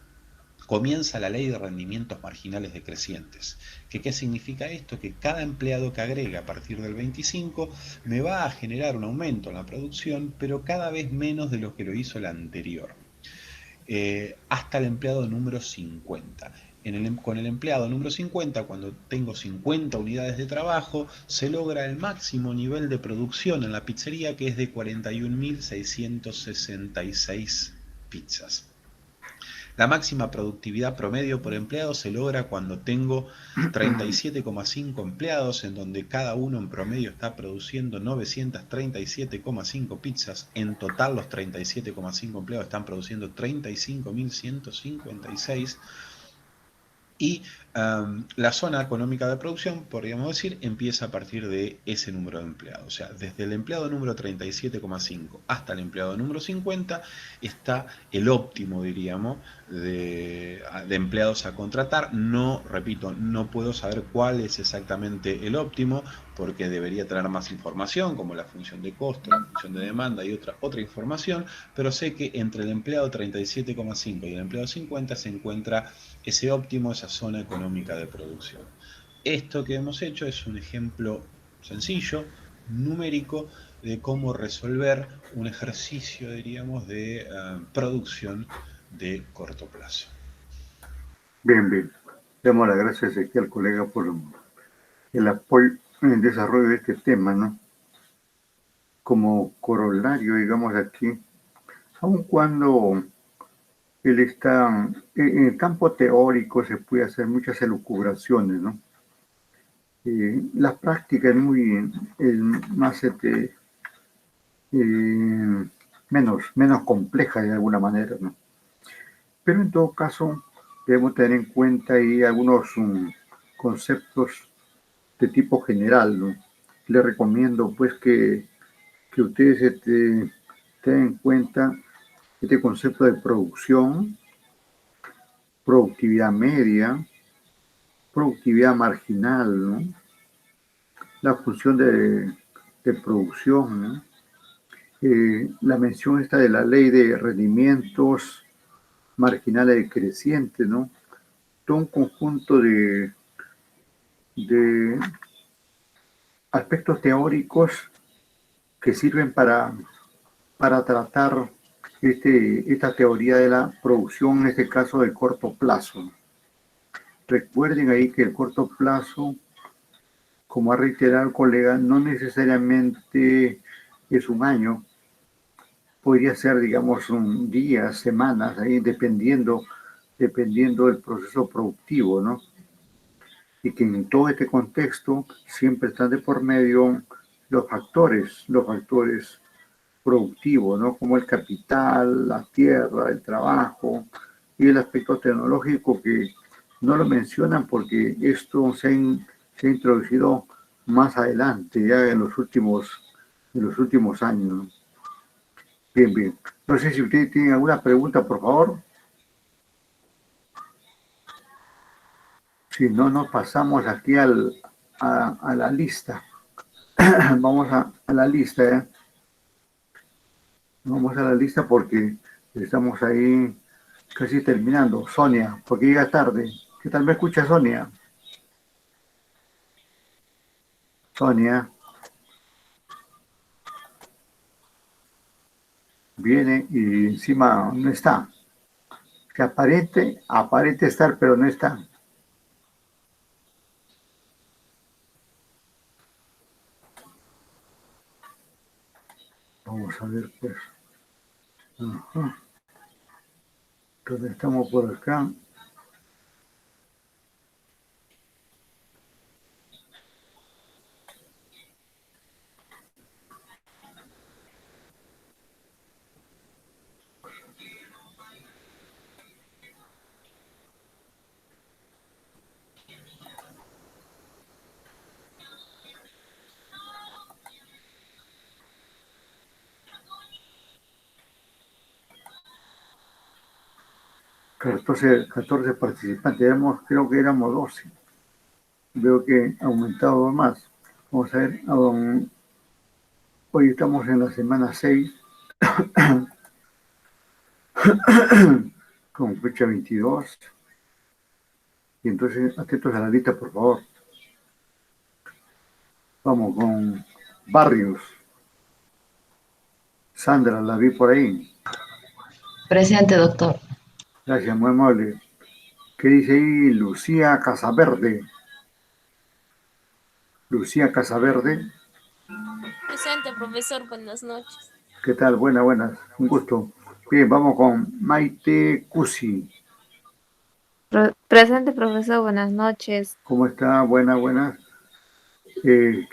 comienza la ley de rendimientos marginales decrecientes. ¿Qué significa esto? Que cada empleado que agrega a partir del 25 me va a generar un aumento en la producción, pero cada vez menos de lo que lo hizo el anterior. Hasta el empleado número 50. Con el empleado número 50, cuando tengo 50 unidades de trabajo, se logra el máximo nivel de producción en la pizzería, que es de 41.666 pizzas. La máxima productividad promedio por empleado se logra cuando tengo 37,5 empleados, en donde cada uno en promedio está produciendo 937,5 pizzas. En total los 37,5 empleados están produciendo 35.156. Y la zona económica de producción, podríamos decir, empieza a partir de ese número de empleados. O sea, desde el empleado número 37,5 hasta el empleado número 50 está el óptimo, diríamos, de empleados a contratar. No, repito, no puedo saber cuál es exactamente el óptimo, porque debería tener más información, como la función de costo, la función de demanda y otra información, pero sé que entre el empleado 37,5 y el empleado 50 se encuentra ese óptimo, esa zona económica de producción. Esto que hemos hecho es un ejemplo sencillo, numérico, de cómo resolver un ejercicio, diríamos, de producción de corto plazo. Bien, bien. Damos las gracias aquí al colega por el apoyo en el desarrollo de este tema, ¿no? Como corolario, digamos aquí, aun cuando él está en el campo teórico, se puede hacer muchas elucubraciones, ¿no? La práctica es más menos compleja de alguna manera, ¿no? Pero en todo caso, debemos tener en cuenta ahí algunos conceptos de tipo general, ¿no? Les recomiendo pues que ustedes tengan en cuenta este concepto de producción, productividad media, productividad marginal, ¿no? La función de producción, ¿no? La mención esta de la ley de rendimientos marginales decrecientes, ¿no? Todo un conjunto de aspectos teóricos que sirven para tratar esta teoría de la producción, en este caso del corto plazo. Recuerden ahí que el corto plazo, como ha reiterado el colega, no necesariamente es un año, podría ser, digamos, un día, semanas, ahí dependiendo del proceso productivo, ¿no? Y que en todo este contexto siempre están de por medio los factores productivos, ¿no? Como el capital, la tierra, el trabajo y el aspecto tecnológico que no lo mencionan porque esto se ha introducido más adelante, ya en los últimos años, ¿no? Bien, bien. No sé si ustedes tienen alguna pregunta, por favor. Si no, nos pasamos aquí a la lista. Vamos a la lista, ¿eh? Vamos a la lista porque estamos ahí casi terminando. Sonia, porque llega tarde. ¿Qué tal me escucha, Sonia? Sonia. Viene y encima no está. Que aparente estar, pero no está. Vamos a ver, pues. Ajá. Entonces estamos por acá. Catorce participantes, creo que éramos 12. Veo que ha aumentado más. Vamos a ver, hoy estamos en la semana 6, con fecha 22. Y entonces, atentos a la lista, por favor. Vamos con Barrios. Sandra, la vi por ahí. Presente, doctor. Gracias, muy amable. ¿Qué dice ahí Lucía Casaverde? Lucía Casaverde. Presente, profesor, buenas noches. ¿Qué tal? Buenas. Un gusto. Bien, vamos con Maite Cusi. Presente, profesor, buenas noches. ¿Cómo está? Buenas. ¿Qué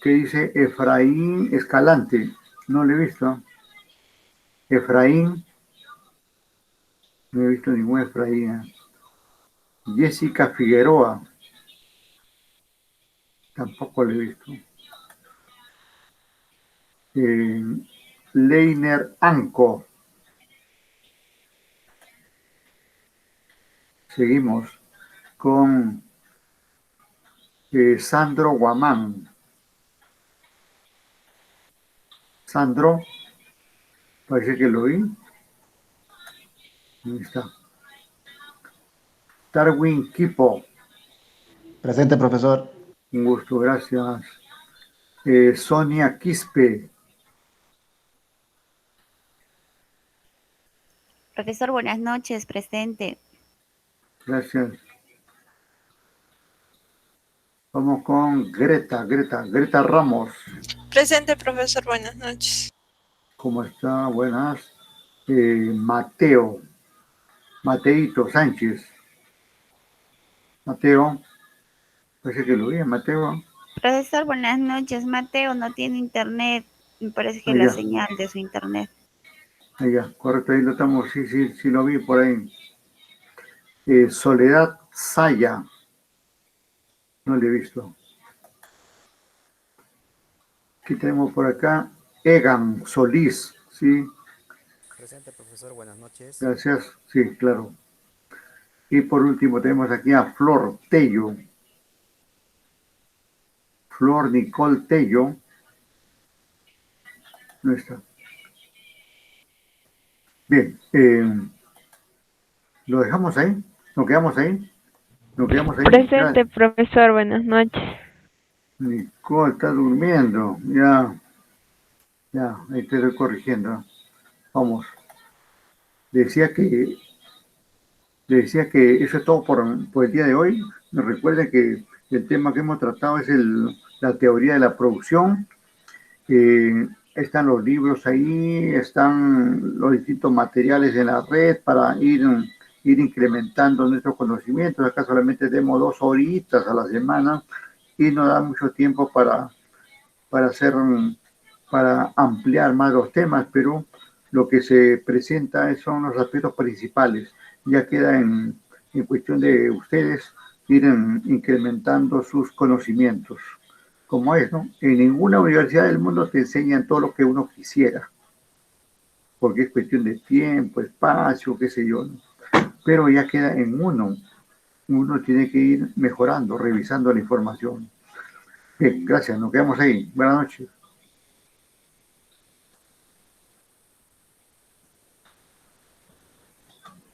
dice Efraín Escalante? No le he visto. Efraín. No he visto ningún Efraín. Jessica Figueroa. Tampoco le he visto. Leiner Anco. Seguimos con Sandro Guamán. Sandro, parece que lo vi. Ahí está. Darwin Kipo. Presente, profesor. Un gusto, gracias. Sonia Quispe. Profesor, buenas noches, presente. Gracias. Vamos con Greta Ramos. Presente, profesor, buenas noches. ¿Cómo está? Buenas. Mateito Sánchez. Mateo, parece que lo vi, Mateo. Profesor, buenas noches. Mateo no tiene internet. Me parece que la señal de su internet. Ahí ya, correcto, ahí lo estamos, sí lo vi por ahí. Soledad Saya. No le he visto. ¿Qué tenemos por acá? Egan Solís, ¿sí? Presente, profesor, buenas noches. Gracias, sí, claro. Y por último tenemos aquí a Flor Tello. Flor Nicole Tello. No está. Bien, ¿lo dejamos ahí? ¿Nos quedamos ahí? Presente, profesor, buenas noches. Nicole está durmiendo. Ya, ahí te estoy corrigiendo. Vamos. Decía que eso es todo por el día de hoy. Nos recuerda que el tema que hemos tratado es la teoría de la producción. Están los libros ahí, están los distintos materiales en la red para ir incrementando nuestros conocimientos. Acá solamente tenemos 2 horitas a la semana y no da mucho tiempo para para ampliar más los temas, pero lo que se presenta son los aspectos principales. Ya queda en cuestión de ustedes ir incrementando sus conocimientos. Como es, ¿no? En ninguna universidad del mundo te enseñan todo lo que uno quisiera, porque es cuestión de tiempo, espacio, qué sé yo, ¿no? Pero ya queda en uno. Uno tiene que ir mejorando, revisando la información. Bien, gracias, nos quedamos ahí. Buenas noches.